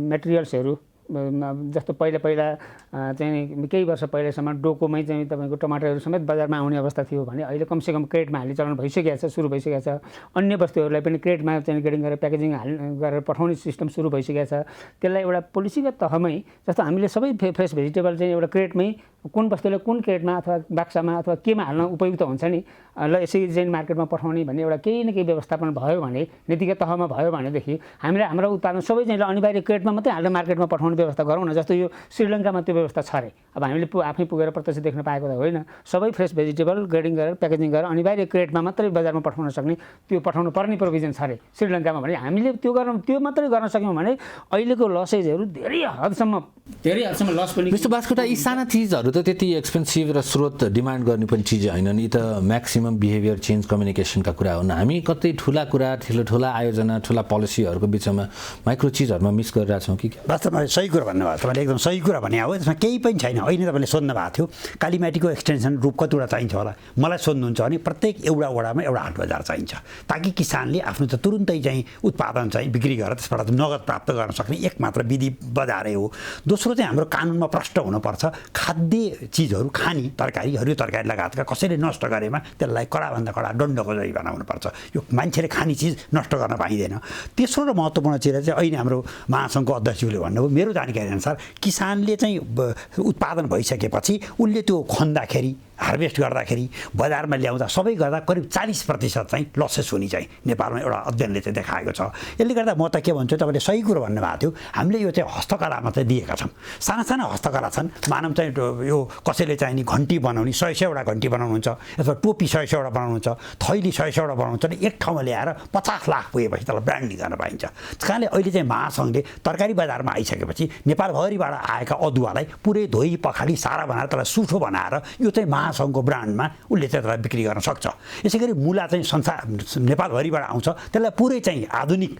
मेटेरियल्सहरू जस्तो पहिला चाहिँ केही वर्ष पहिलासम्म डोकोमै चाहिँ तपाईँको टमाटरहरू समेत बजारमा आउने अवस्था थियो भने अहिले कमसेकम क्रेटमा हाल्ने चलन भइसकेको छ, सुरु भइसकेको छ। अन्य वस्तुहरूलाई पनि क्रेटमा चाहिँ ग्रेडिङ गरेर प्याकेजिङ गरेर पठाउने सिस्टम सुरु भइसकेको छ। त्यसलाई एउटा पोलिसीगत तहमै जस्तो हामीले सबै फ्रेस भेजिटेबल चाहिँ एउटा क्रेटमै कुन वस्तुलाई कुन क्रेटमा अथवा बाक्सामा अथवा केमा हाल्न उपयुक्त हुन्छ नि, ल यसरी चाहिँ मार्केटमा पठाउने भन्ने एउटा केही न केही व्यवस्थापन भयो भने, नीतिगत तहमा भयो भनेदेखि हामीले हाम्रो उत्पादन सबै चाहिँ अनिवार्य क्रेटमा मात्रै हालेर मार्केटमा पठाउने व्यवस्था गरौँ न। जस्तो यो श्रीलङ्कामा त्यो व्यवस्था छ अरे, अब हामीले आफै पुगेर प्रत्यक्ष देख्न पाएको त होइन। सबै फ्रेस भेजिटेबल ग्रेडिङ गरेर प्याकेजिङ गरेर अनिवार्य क्रेटमा मात्रै बजारमा पठाउन सक्ने त्यो पठाउनु पर्ने प्रोभिजन छ अरे श्रीलङ्कामा। भने हामीले त्यो मात्रै गर्न सक्यौँ भने अहिलेको लसेजहरू धेरै हदसम्म लस पनि। मिस्टर बास्कोटा, यी साना चिजहरू त त्यति एक्सपेन्सिभ र स्रोत डिमान्ड गर्ने पनि चिज होइनन्, यी त म्याक्सिमम बिहेभियर चेन्ज कम्युनिकेसनका कुरा हुन्। हामी कतै ठुला कुरा, ठुला आयोजना, ठुला पोलिसीहरूको बिचमा माइक्रो चिजहरूमा मिस गरिरहेछौँ कि? वास्तवमा सही कुरा भन्नुभयो, तपाईँले एकदम सही कुरा भने हो। यसमा केही पनि छैन। अहिले तपाईँले सोध्नु भएको थियो कालीमाटीको एक्सटेन्सन रूप कतिवटा चाहिन्छ होला, मलाई सोध्नुहुन्छ भने प्रत्येक एउटा वडामा एउटा हाट बजार चाहिन्छ, ताकि किसानले आफ्नो त तुरुन्तै चाहिँ उत्पादन चाहिँ बिक्री गरेर त्यसबाट नगद प्राप्त गर्न सक्ने एक मात्र विधि बजारै हो। दोस्रो चाहिँ हाम्रो कानुनमा प्रष्ट हुनुपर्छ। खाद्य चिजहरू, खाने तरकारी, हरियो तरकारी लगायतका कसैले नष्ट गरेमा त्यसलाई कडाभन्दा कडा दण्डको जरिवाना हुनुपर्छ। यो मान्छेले खाने चिज नष्ट गर्न पाइँदैन। तेस्रो र महत्त्वपूर्ण चिज चाहिँ अहिले हाम्रो महासङ्घको अध्यक्षले भन्नुभयो, मेरो जानकारी अनुसार किसानले चाहिँ उत्पादन भइसकेपछि उसले त्यो खन्दाखेरि हार्भेस्ट गर्दाखेरि बजारमा ल्याउँदा सबै गर्दा करिब 40% चाहिँ लसेस हुने चाहिँ नेपालमा एउटा अध्ययनले चाहिँ देखाएको छ। यसले गर्दा म त के भन्छु, तपाईँले सही कुरो भन्नुभएको थियो, हामीले यो चाहिँ हस्तकलामा चाहिँ दिएका छौँ। साना साना हस्तकला छन्। मानव चाहिँ यो कसैले चाहिँ नि घन्टी बनाउने 100-100वटा घन्टी बनाउनुहुन्छ, अथवा टोपी 100-100वटा बनाउनुहुन्छ, थैली 100-100वटा बनाउनुहुन्छ भने एक ठाउँमा ल्याएर 50 लाख पुगेपछि त्यसलाई ब्रान्डिङ गर्न पाइन्छ। त्यस कारणले अहिले चाहिँ महासङ्घले तरकारी बजारमा आइसकेपछि नेपालभरिबाट आएका अदुवालाई पुरै धोई पखाली सारा बनाएर त्यसलाई सुठो बनाएर यो चाहिँ महासङ्घको ब्रान्डमा उसले चाहिँ त्यसलाई बिक्री गर्न सक्छ। यसै गरी मुला चाहिँ संसार नेपालभरिबाट आउँछ, त्यसलाई पुरै चाहिँ आधुनिक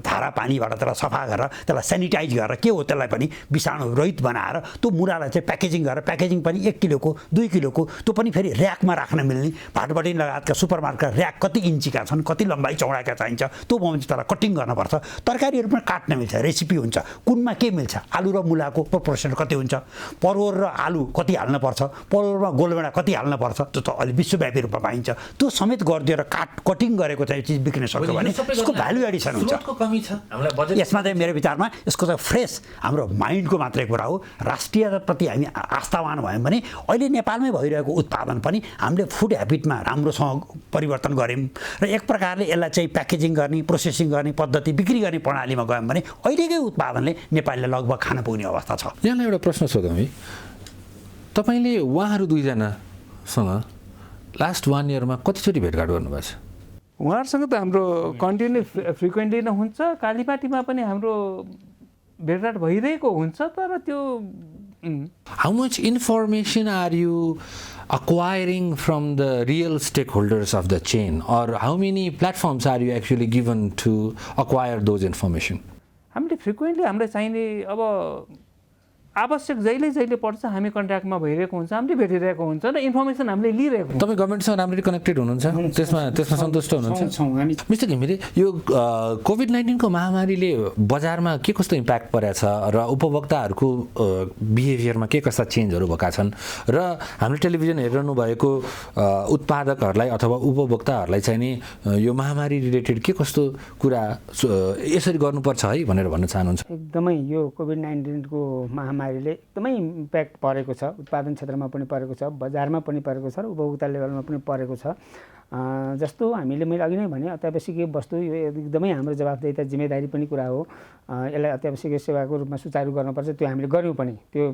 धारा पानीबाट त्यसलाई सफा गरेर त्यसलाई सेनिटाइज गरेर के हो त्यसलाई पनि विषाणु रहित बनाएर त्यो मुलालाई चाहिँ प्याकेजिङ गरेर प्याकेजिङ पनि 1 किलोको 2 किलोको त्यो पनि फेरि ऱ्याकमा राख्न मिल्ने भाटबडी लगायतका सुपरमार्केटका ऱ्याक कति इन्चीका छन्, कति लम्बाइ चौडाइका चाहिन्छ, त्यो पाउनु त्यसलाई कटिङ गर्नुपर्छ। तरकारीहरू पनि काट्न मिल्छ, रेसिपी हुन्छ, कुनमा के मिल्छ, आलु र मुलाको प्रोपोर्सन कति हुन्छ, परोर र आलु कति हाल्नुपर्छ, परोरमा गोलभेडा कति हाल्नुपर्छ, त्यो त अहिले विश्वव्यापी रूपमा पाइन्छ। त्यो समेत गरिदिएर कटिङ गरेको चाहिँ चिज बिक्न सक्यो भने यसको भ्यालु एडिसन हुन्छ। यसमा चाहिँ मेरो विचारमा यसको चाहिँ फ्रेस हाम्रो माइन्डको मात्रै कुरा हो। राष्ट्रियताप्रति हामी आस्थावान भयौँ भने अहिले नेपालमै भइरहेको उत्पादन पनि हामीले फुड ह्याबिटमा राम्रोसँग परिवर्तन गऱ्यौँ र एक प्रकारले यसलाई चाहिँ प्याकेजिङ गर्ने, प्रोसेसिङ गर्ने पद्धति, बिक्री गर्ने प्रणालीमा गयौँ भने अहिलेकै उत्पादनले नेपालले लगभग खान पुग्ने अवस्था छ। यहाँलाई एउटा प्रश्न सोधौँ है, तपाईँले उहाँहरू दुईजनासँग लास्ट 1 इयरमा कतिचोटि भेटघाट गर्नुभएको छ? उहाँहरूसँग त हाम्रो कन्टिन्यू फ्रिक्वेन्टली नै हुन्छ, कालीपाटीमा पनि हाम्रो भेटघाट भइरहेको हुन्छ। तर त्यो How much information are you acquiring from the real stakeholders of the chain, or how many platforms are you actually given to acquire those information? हामीले फ्रिक्वेन्टली हामीलाई चाहिने अब आवश्यक जहिले जहिले पर्छ हामी कन्ट्याक्टमा भइरहेको हुन्छ, हामीले भेटिरहेको हुन्छ र इन्फर्मेसन हामीले लिइरहेको हुन्छ। तपाईँ गभर्मेन्टसँग राम्ररी कनेक्टेड हुनुहुन्छ, त्यसमा सन्तुष्ट हुनुहुन्छ? मिस्टर घिमिरे, यो कोभिड-19 को महामारीले बजारमा के कस्तो इम्प्याक्ट परेको छ र उपभोक्ताहरूको बिहेभियरमा के कस्ता चेन्जहरू भएका छन् र हामीले टेलिभिजन हेरिरहनु भएको उत्पादकहरूलाई अथवा उपभोक्ताहरूलाई चाहिँ नि यो महामारी रिलेटेड के कस्तो कुरा यसरी गर्नुपर्छ है भनेर भन्न चाहनुहुन्छ? एकदमै यो कोभिड-19 को महामारीले एकदमै इम्प्याक्ट परेको छ, उत्पादन क्षेत्रमा पनि परेको छ, बजारमा पनि परेको छ र उपभोक्ता लेभलमा पनि परेको छ। जस्तो हामीले मैले अघि नै भने अत्यावश्यकीय वस्तु यो एकदमै हाम्रो जवाफदेहिता जिम्मेदारी पनि कुरा हो। यसलाई अत्यावश्यकीय सेवाको रूपमा सुचारू गर्नुपर्छ, त्यो हामीले गऱ्यौँ पनि। त्यो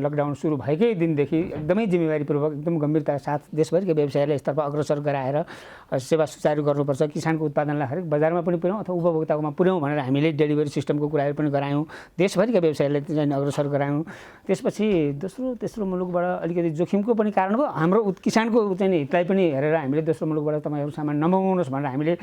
लकडाउन सुरु भएकै दिनदेखि एकदमै जिम्मेवारीपूर्वक एकदम गम्भीरताका साथ देशभरिका व्यवसायीलाई यसतर्फ अग्रसर गराएर सेवा सुचारू गर्नुपर्छ। किसानको उत्पादनलाई हरेक बजारमा पनि पुर्याउँ अथवा उपभोक्ताकोमा पुर्याउँ भनेर हामीले डेलिभरी सिस्टमको कुराहरू पनि गरायौँ, देशभरिका व्यवसायीलाई चाहिँ अग्रसर गरायौँ। त्यसपछि तेस्रो मुलुकबाट अलिकति जोखिमको पनि कारण भयो, हाम्रो किसानको चाहिँ हितलाई पनि हेरेर हामीले दोस्रो मुलुकबाट तपाईँहरू सामान नमगाउनुहोस् भनेर हामीले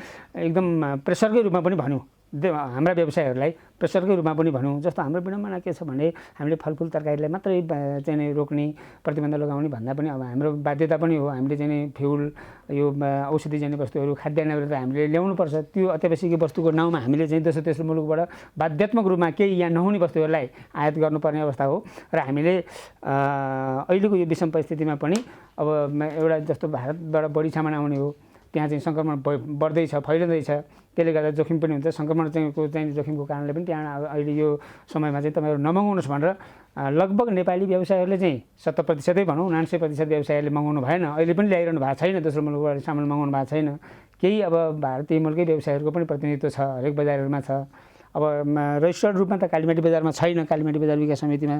एकदम प्रेसरकै रूपमा पनि भन्यौँ। हाम्रा व्यवसायहरूलाई प्रेसरकै रूपमा पनि भनौँ। जस्तो हाम्रो विडम्बना के छ भने हामीले फलफुल तरकारीलाई मात्रै चाहिँ रोक्ने, प्रतिबन्ध लगाउने भन्दा पनि अब हाम्रो बाध्यता पनि हो। हामीले चाहिँ फ्युल, यो औषधिजन्य वस्तुहरू, खाद्यान्नहरू त हामीले ल्याउनुपर्छ। त्यो अत्यावश्यकीय वस्तुको नाउँमा हामीले चाहिँ तेस्रो मुलुकबाट बाध्यात्मक रूपमा केही यहाँ नहुने वस्तुहरूलाई आयात गर्नुपर्ने अवस्था हो। र हामीले अहिलेको यो विषम परिस्थितिमा पनि अब एउटा जस्तो भारतबाट बढी सामान आउने हो, त्यहाँ चाहिँ सङ्क्रमण बढ्दैछ, फैलिँदैछ, त्यसले गर्दा जोखिम पनि हुन्छ। सङ्क्रमण चाहिँ जोखिमको कारणले पनि त्यहाँ अहिले यो समयमा चाहिँ तपाईँहरू नमगाउनुहोस् भनेर लगभग नेपाली व्यवसायहरूले चाहिँ 70% भनौँ, 99% व्यवसायहरूले मगाउनु भएन, अहिले पनि ल्याइरहनु भएको छैन, दोस्रो मुलुकबाट सामान मगाउनु भएको छैन। केही अब भारतीय मुलकै व्यवसायहरूको पनि प्रतिनिधित्व छ, हरेक बजारहरूमा छ। अब रजिस्टर्ड रूपमा त कालीमाटी बजारमा छैन, कालीमाटी बजार विकास समितिमा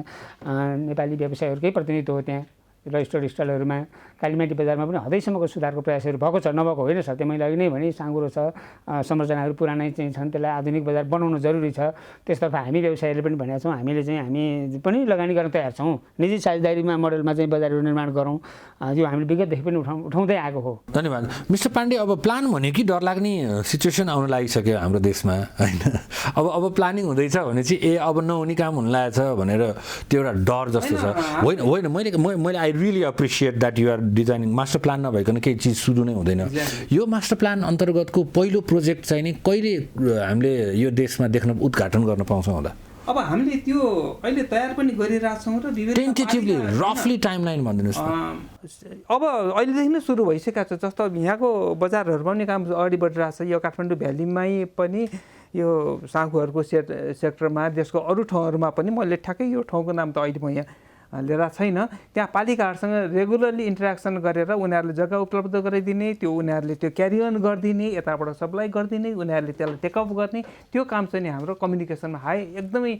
नेपाली व्यवसायहरूकै प्रतिनिधित्व हो त्यहाँ रजिस्टर्ड स्टलहरूमा। कालीमाटी बजारमा पनि हदैसम्मको सुधारको प्रयासहरू भएको छ, नभएको होइन सत्य। मैले अघि नै भने साँगुरो छ, संरचनाहरू पुरानै चाहिँ छन्, त्यसलाई आधुनिक बजार बनाउनु जरुरी छ। त्यसतर्फ हामी व्यवसायीहरूले पनि भनेका छौँ, हामीले चाहिँ हामी पनि लगानी गर्न तयार छौँ। निजी साझेदारीमा मोडलमा चाहिँ बजारहरू निर्माण गरौँ, यो हामीले विगतदेखि पनि उठाउँदै आएको हो। धन्यवाद। मिस्टर पाण्डे, अब प्लान भने कि डर लाग्ने सिचुएसन आउन लागिसक्यो हाम्रो देशमा होइन? अब प्लानिङ हुँदैछ भने चाहिँ अब नहुने काम हुन लागेको छ भनेर त्यो एउटा डर जस्तो छ। होइन मैले I really appreciate that you are designing. Master plan नभइकन केही चिज सुरु नै हुँदैन। यो मास्टर प्लान अन्तर्गतको पहिलो प्रोजेक्ट चाहिँ नि कहिले हामीले यो देशमा देख्न उद्घाटन गर्न पाउँछौँ होला? अब हामीले त्यो अहिले तयार पनि गरिरहेछौँ र टेन्टेटिभली रफली टाइमलाइन भनिदिनुहोस् न। अब अहिलेदेखि नै सुरु भइसकेको छ। जस्तो यहाँको बजारहरूमा पनि काम अगाडि बढिरहेको छ। यो काठमाडौँ भ्यालीमै पनि यो साँखुहरूको सेक्टरमा, देशको अरू ठाउँहरूमा पनि मैले ठ्याक्कै यो ठाउँको नाम त अहिले म यहाँ लिएर छैन, त्यहाँ पालिकाहरूसँग रेगुलरली इन्टरेक्सन गरेर उनीहरूले जग्गा उपलब्ध गराइदिने, त्यो उनीहरूले त्यो क्यारी अन गरिदिने, यताबाट सप्लाई गरिदिने, उनीहरूले त्यसलाई टेकअप गर्ने, त्यो काम चाहिँ नि हाम्रो कम्युनिकेसनमा हाई एकदमै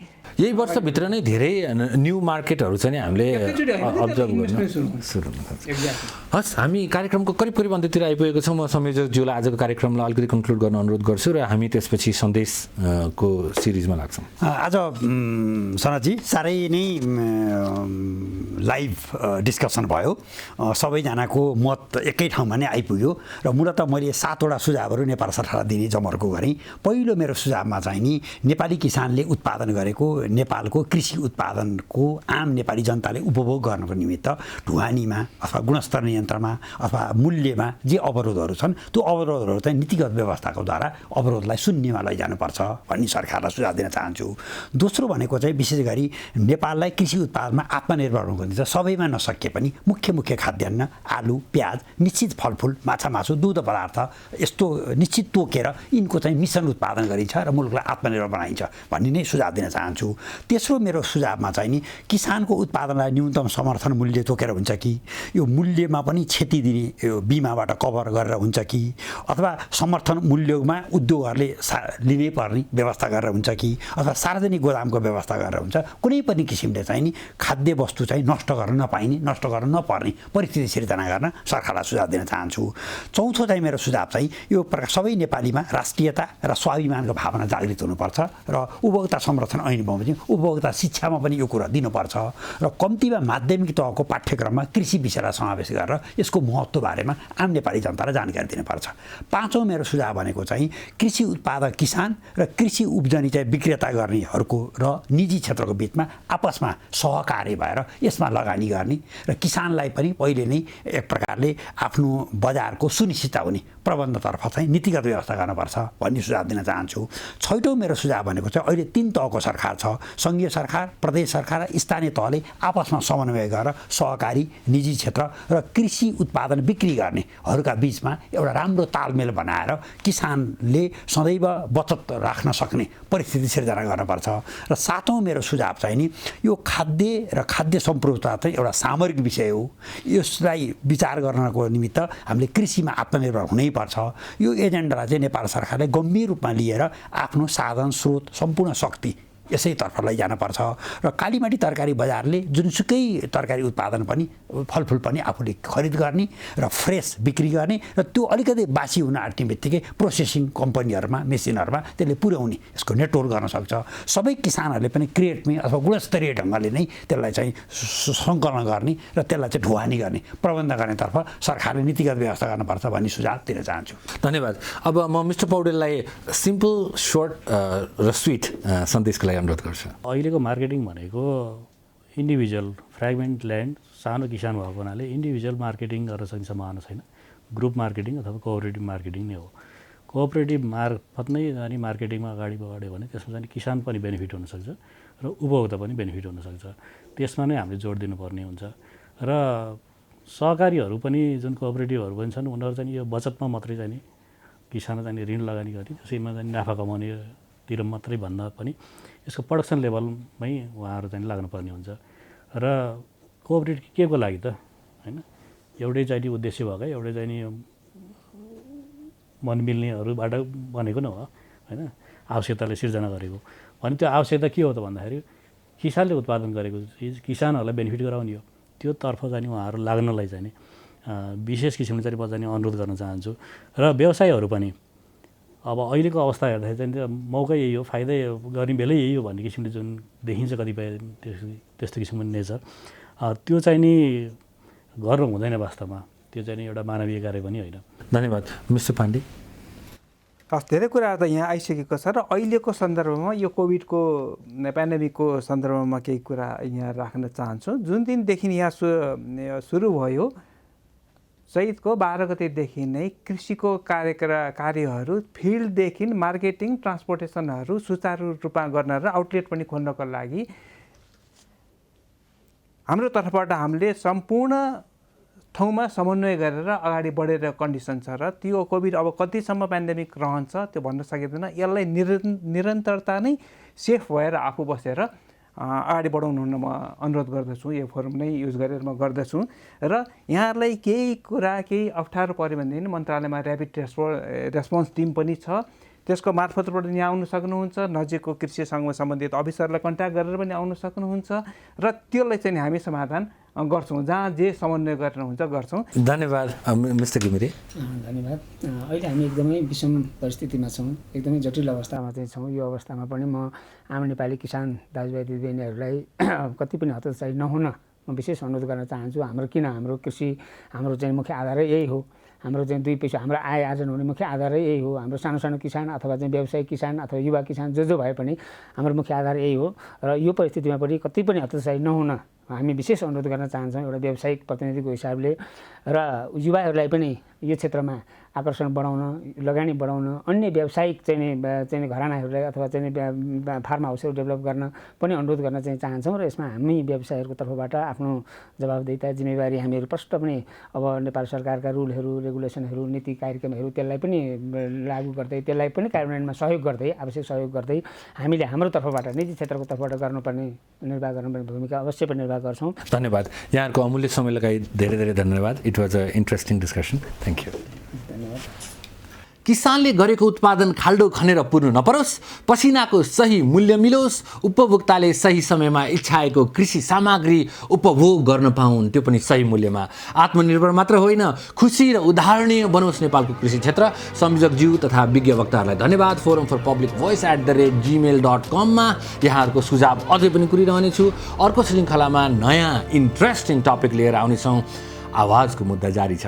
यही वर्षभित्र नै धेरै न्यू मार्केटहरू चाहिँ नि हामीले अब्जर्भ गर्न सुरु हस्। हामी कार्यक्रमको करिब करिब अन्त्यतिर आइपुगेको छौँ। म संयोजकज्यूलाई आजको कार्यक्रमलाई अलिकति कन्क्लुड गर्न अनुरोध गर्छु र हामी त्यसपछि सन्देशको सिरिजमा लाग्छौँ। आज सनतजी साह्रै नै लाइभ डिस्कसन भयो, सबैजनाको मत एकै ठाउँमा नै आइपुग्यो र मूलतः मैले 7वटा सुझावहरू नेपाल सरकारलाई दिने जमर्को गरेँ। पहिलो मेरो सुझावमा चाहिँ नि नेपाली किसानले उत्पादन गरेको नेपालको कृषि उत्पादनको आम नेपाली जनताले उपभोग गर्नको निमित्त ढुवानीमा अथवा गुणस्तर नियन्त्रणमा अथवा मूल्यमा जे अवरोधहरू छन् त्यो अवरोधहरू चाहिँ नीतिगत व्यवस्थाको द्वारा अवरोधलाई शून्यमा लैजानुपर्छ भन्ने सरकारलाई सुझाव दिन चाहन्छु। दोस्रो भनेको चाहिँ विशेष गरी नेपाललाई कृषि उत्पादनमा आत्मनिर्भर हुनुको निम्ति सबैमा नसके पनि मुख्य खाद्यान्न आलु, प्याज, निश्चित फलफुल, माछा मासु, दुध पदार्थ यस्तो निश्चित तोकेर यिनको चाहिँ मिश्रण उत्पादन गरिन्छ र मुलुकलाई आत्मनिर्भर बनाइन्छ भन्ने नै सुझाव दिन चाहन्छु। तेस्रो मेरो सुझावमा चाहिँ नि किसानको उत्पादनलाई न्यूनतम समर्थन मूल्य तोकेर हुन्छ कि यो मूल्यमा पनि क्षति दिने यो बिमाबाट कभर गरेर हुन्छ कि अथवा समर्थन मूल्यमा उद्योगहरूले लिनै पर्ने व्यवस्था गरेर हुन्छ कि अथवा सार्वजनिक गोदामको व्यवस्था गरेर हुन्छ। कुनै पनि किसिमले चाहिँ नि खाद्य वस्तु चाहिँ नष्ट गर्न नपाइने, नष्ट गर्न नपर्ने परिस्थिति सिर्जना गर्न सरकारलाई सुझाव दिन चाहन्छु। चौथो चाहिँ मेरो सुझाव चाहिँ यो प्रकार सबै नेपालीमा राष्ट्रियता र स्वाभिमानको भावना जागृत हुनुपर्छ र उपभोक्ता संरक्षण ऐन बमोजिम उपभोक्ता शिक्षामा पनि यो कुरा दिनुपर्छ र कम्तीमा माध्यमिक तहको पाठ्यक्रममा कृषि विषयलाई समावेश गरेर यसको महत्त्व बारेमा आम नेपाली जनतालाई जानकारी दिनुपर्छ। पाँचौँ मेरो सुझाव भनेको चाहिँ कृषि उत्पादक किसान र कृषि उब्जनी चाहिँ विक्रेता गर्नेहरूको र निजी क्षेत्रको बिचमा आपसमा सहकार्य भएर यसमा लगानी गर्ने र किसानलाई पनि पहिले नै एक प्रकारले आफ्नो बजारको सुनिश्चितता हुने प्रबन्धतर्फ चाहिँ नीतिगत व्यवस्था गर्नुपर्छ भन्ने सुझाव दिन चाहन्छु। छैटौँ मेरो सुझाव भनेको चाहिँ अहिले 3 तहको सरकार छ, सङ्घीय सरकार, प्रदेश सरकार र स्थानीय तहले आपसमा समन्वय गरेर सहकारी, निजी क्षेत्र र कृषि उत्पादन बिक्री गर्नेहरूका बिचमा एउटा राम्रो तालमेल बनाएर किसानले सदैव बचत राख्न सक्ने परिस्थिति सिर्जना गर्नुपर्छ। र 7औँ मेरो सुझाव चाहिँ नि यो खाद्य र खाद्य सम्प्रभुता चाहिँ एउटा सामरिक विषय हो, यसलाई विचार गर्नको निमित्त हामीले कृषिमा आत्मनिर्भर हुनैपर्छ। यो एजेन्डालाई चाहिँ नेपाल सरकारले गम्भीर रूपमा लिएर आफ्नो साधन स्रोत सम्पूर्ण शक्ति यसैतर्फ लैजानुपर्छ र कालीमाटी तरकारी बजारले जुनसुकै तरकारी उत्पादन पनि फलफुल पनि आफूले खरिद गर्ने र फ्रेस बिक्री गर्ने र त्यो अलिकति बासी हुन आँट्ने बित्तिकै प्रोसेसिङ कम्पनीहरूमा मेसिनहरूमा त्यसले पुर्याउने यसको नेटवर्क गर्न सक्छ। सबै किसानहरूले पनि क्रिएटमै अथवा गुणस्तरीय ढङ्गले नै त्यसलाई चाहिँ सङ्कलन गर्ने र त्यसलाई चाहिँ ढुवानी गर्ने प्रबन्ध गर्नेतर्फ सरकारले नीतिगत व्यवस्था गर्नुपर्छ भन्ने सुझाव दिन चाहन्छु। धन्यवाद। अब म मिस्टर पौडेललाई सिम्पल सर्ट र स्विट सन्देशको लागि अनुरोध गर्छु। अहिलेको मार्केटिङ भनेको इन्डिभिजुअल फ्रेगमेन्ट ल्यान्ड सानो किसान भएको हुनाले इन्डिभिजुअल मार्केटिङ गर्न सक्ने सम्भावना छैन। ग्रुप मार्केटिङ अथवा कोअपरेटिभ मार्केटिङ नै हो। कोअपरेटिभ मार्फत नै अनि मार्केटिङमा अगाडि बढ्यो भने त्यसमा चाहिँ किसान पनि बेनिफिट हुनसक्छ र उपभोक्ता पनि बेनिफिट हुनसक्छ। त्यसमा नै हामीले जोड दिनुपर्ने हुन्छ र सहकारीहरू पनि जुन कोअपरेटिभहरू पनि छन् उनीहरू चाहिँ यो बचतमा मात्रै चाहिँ नि किसानलाई चाहिँ ऋण लगानी गर्ने त्यसैमा चाहिँ नाफा कमाउनेतिर मात्रै भन्दा पनि यसको प्रडक्सन लेभलमै उहाँहरू चाहिँ लाग्नुपर्ने हुन्छ र कोअपरेटिभ के को लागि त हैन एउटै चाहिँ नि उद्देश्य भएको एउटै चाहिँ नि मन मिल्नेहरूबाट बनेको न हो हैन आवश्यकताले सिर्जना गरेको भने त्यो आवश्यकता के हो त भन्दाखेरि किसानले उत्पादन गरेको चिज किसानहरूलाई बेनिफिट गराउने हो। त्यो तर्फ चाहिँ उहाँहरू लाग्नलाई चाहिँ नि विशेष किसिमले चाहिँ म चाहिँ अनुरोध गर्न चाहन्छु र व्यवसायहरू पनि अब अहिलेको अवस्था हेर्दाखेरि चाहिँ मौका यही हो, फाइदा गर्ने बेलै यही हो भन्ने किसिमले जुन देखिन्छ कतिपय त्यस्तो किसिमको नेचर त्यो चाहिँ नि गर्नु हुँदैन वास्तवमा। त्यो चाहिँ नि एउटा मानवीय कार्य पनि होइन। धन्यवाद। मिस्टर पाण्डे। हस्, धेरै कुराहरू त यहाँ आइसकेको छ र अहिलेको सन्दर्भमा यो कोभिडको पेन्डेमिकको सन्दर्भमा केही कुरा यहाँ राख्न चाहन्छु। जुन दिनदेखि यहाँ सुरु भयो चैतको 12 गतेदेखि नै कृषिको कार्यहरू फिल्डदेखि मार्केटिङ ट्रान्सपोर्टेसनहरू सुचारू रूपमा गर्न र आउटलेट पनि खोल्नको लागि हाम्रो तर्फबाट हामीले सम्पूर्ण ठाउँमा समन्वय गरेर अगाडि बढेर कन्डिसन छ र त्यो कोभिड अब कतिसम्म पेन्डेमिक रहन्छ त्यो भन्न सकिँदैन। यसलाई निरन्तरता नै सेफ भएर आफू बसेर अगाडि बढाउनु हुन म अनुरोध गर्दछु। यो फोरम नै युज गरेर म गर्दछु र यहाँहरूलाई केही कुरा केही अप्ठ्यारो पऱ्यो भनेदेखि मन्त्रालयमा ऱ्यापिड रेस्पोन्स टिम पनि छ, त्यसको मार्फतबाट नि आउनु सक्नुहुन्छ। नजिकको कृषिसँग सम्बन्धित अफिसरलाई कन्ट्याक्ट गरेर पनि आउनु सक्नुहुन्छ र त्यसलाई चाहिँ हामी समाधान गर्छौँ, जहाँ जे समन्वय गर्नुहुन्छ गर्छौँ। धन्यवाद मिस्टर घिमिरे। धन्यवाद। अहिले हामी एकदमै विषम परिस्थितिमा छौँ, एकदमै जटिल अवस्थामा चाहिँ छौँ। यो अवस्थामा पनि म आम नेपाली किसान दाजुभाइ दिदीबहिनीहरूलाई कति पनि हतोत्साही नहुन म विशेष अनुरोध गर्न चाहन्छु। हाम्रो कृषि हाम्रो चाहिँ मुख्य आधारै यही हो। हाम्रो चाहिँ दुई पैसा हाम्रो आय आर्जन हुने मुख्य आधारै यही हो। हाम्रो सानो सानो किसान अथवा चाहिँ व्यवसायिक किसान अथवा युवा किसान जो भए पनि हाम्रो मुख्य आधार यही हो। र यो परिस्थितिमा पनि कति पनि हतोत्साही नहुन हामी विशेष अनुरोध गर्न चाहन्छौँ एउटा व्यावसायिक प्रतिनिधिको हिसाबले। र युवाहरूलाई पनि यो क्षेत्रमा आकर्षण बढाउन, लगानी बढाउन, अन्य व्यावसायिक चाहिँ घरानाहरूलाई अथवा चाहिँ फार्म हाउसहरू डेभलप गर्न पनि अनुरोध गर्न चाहिँ चाहन्छौँ। र यसमा हामी व्यवसायहरूको तर्फबाट आफ्नो जवाबदेहिता जिम्मेवारी हामीहरू प्रष्ट पनि अब नेपाल सरकारका रुलहरू, रेगुलेसनहरू, नीति कार्यक्रमहरू त्यसलाई पनि लागू गर्दै, त्यसलाई पनि कार्यान्वयनमा सहयोग गर्दै, आवश्यक सहयोग गर्दै हामीले हाम्रो तर्फबाट निजी क्षेत्रको तर्फबाट गर्नुपर्ने निर्वाह गर्नुपर्ने भूमिका अवश्य पनि निर्वाह गर्छौँ। धन्यवाद। यहाँहरूको अमूल्य समय लगाई धेरै धेरै धन्यवाद। It was a interesting discussion. Thank you. किसानले गरेको उत्पादन खाल्डो खनेर पुर्नु नपरोस्, पसिनाको सही मूल्य मिलोस्, उपभोक्ताले सही समयमा इच्छाएको कृषि सामग्री उपभोग गर्न पाउन्, त्यो पनि सही मूल्यमा। आत्मनिर्भर मात्र होइन, खुसी र उदाहरणीय बनोस् नेपालको कृषि क्षेत्र। संयोजकज्यू तथा विज्ञ वक्ताहरूलाई धन्यवाद। Forum for public voice @gmail.com मा यहाँहरूको सुझाव अझै पनि कुरिरहनेछु। अर्को श्रृङ्खलामा नयाँ इन्ट्रेस्टिङ टपिक लिएर आउनेछौँ। आवाजको मुद्दा जारी छ।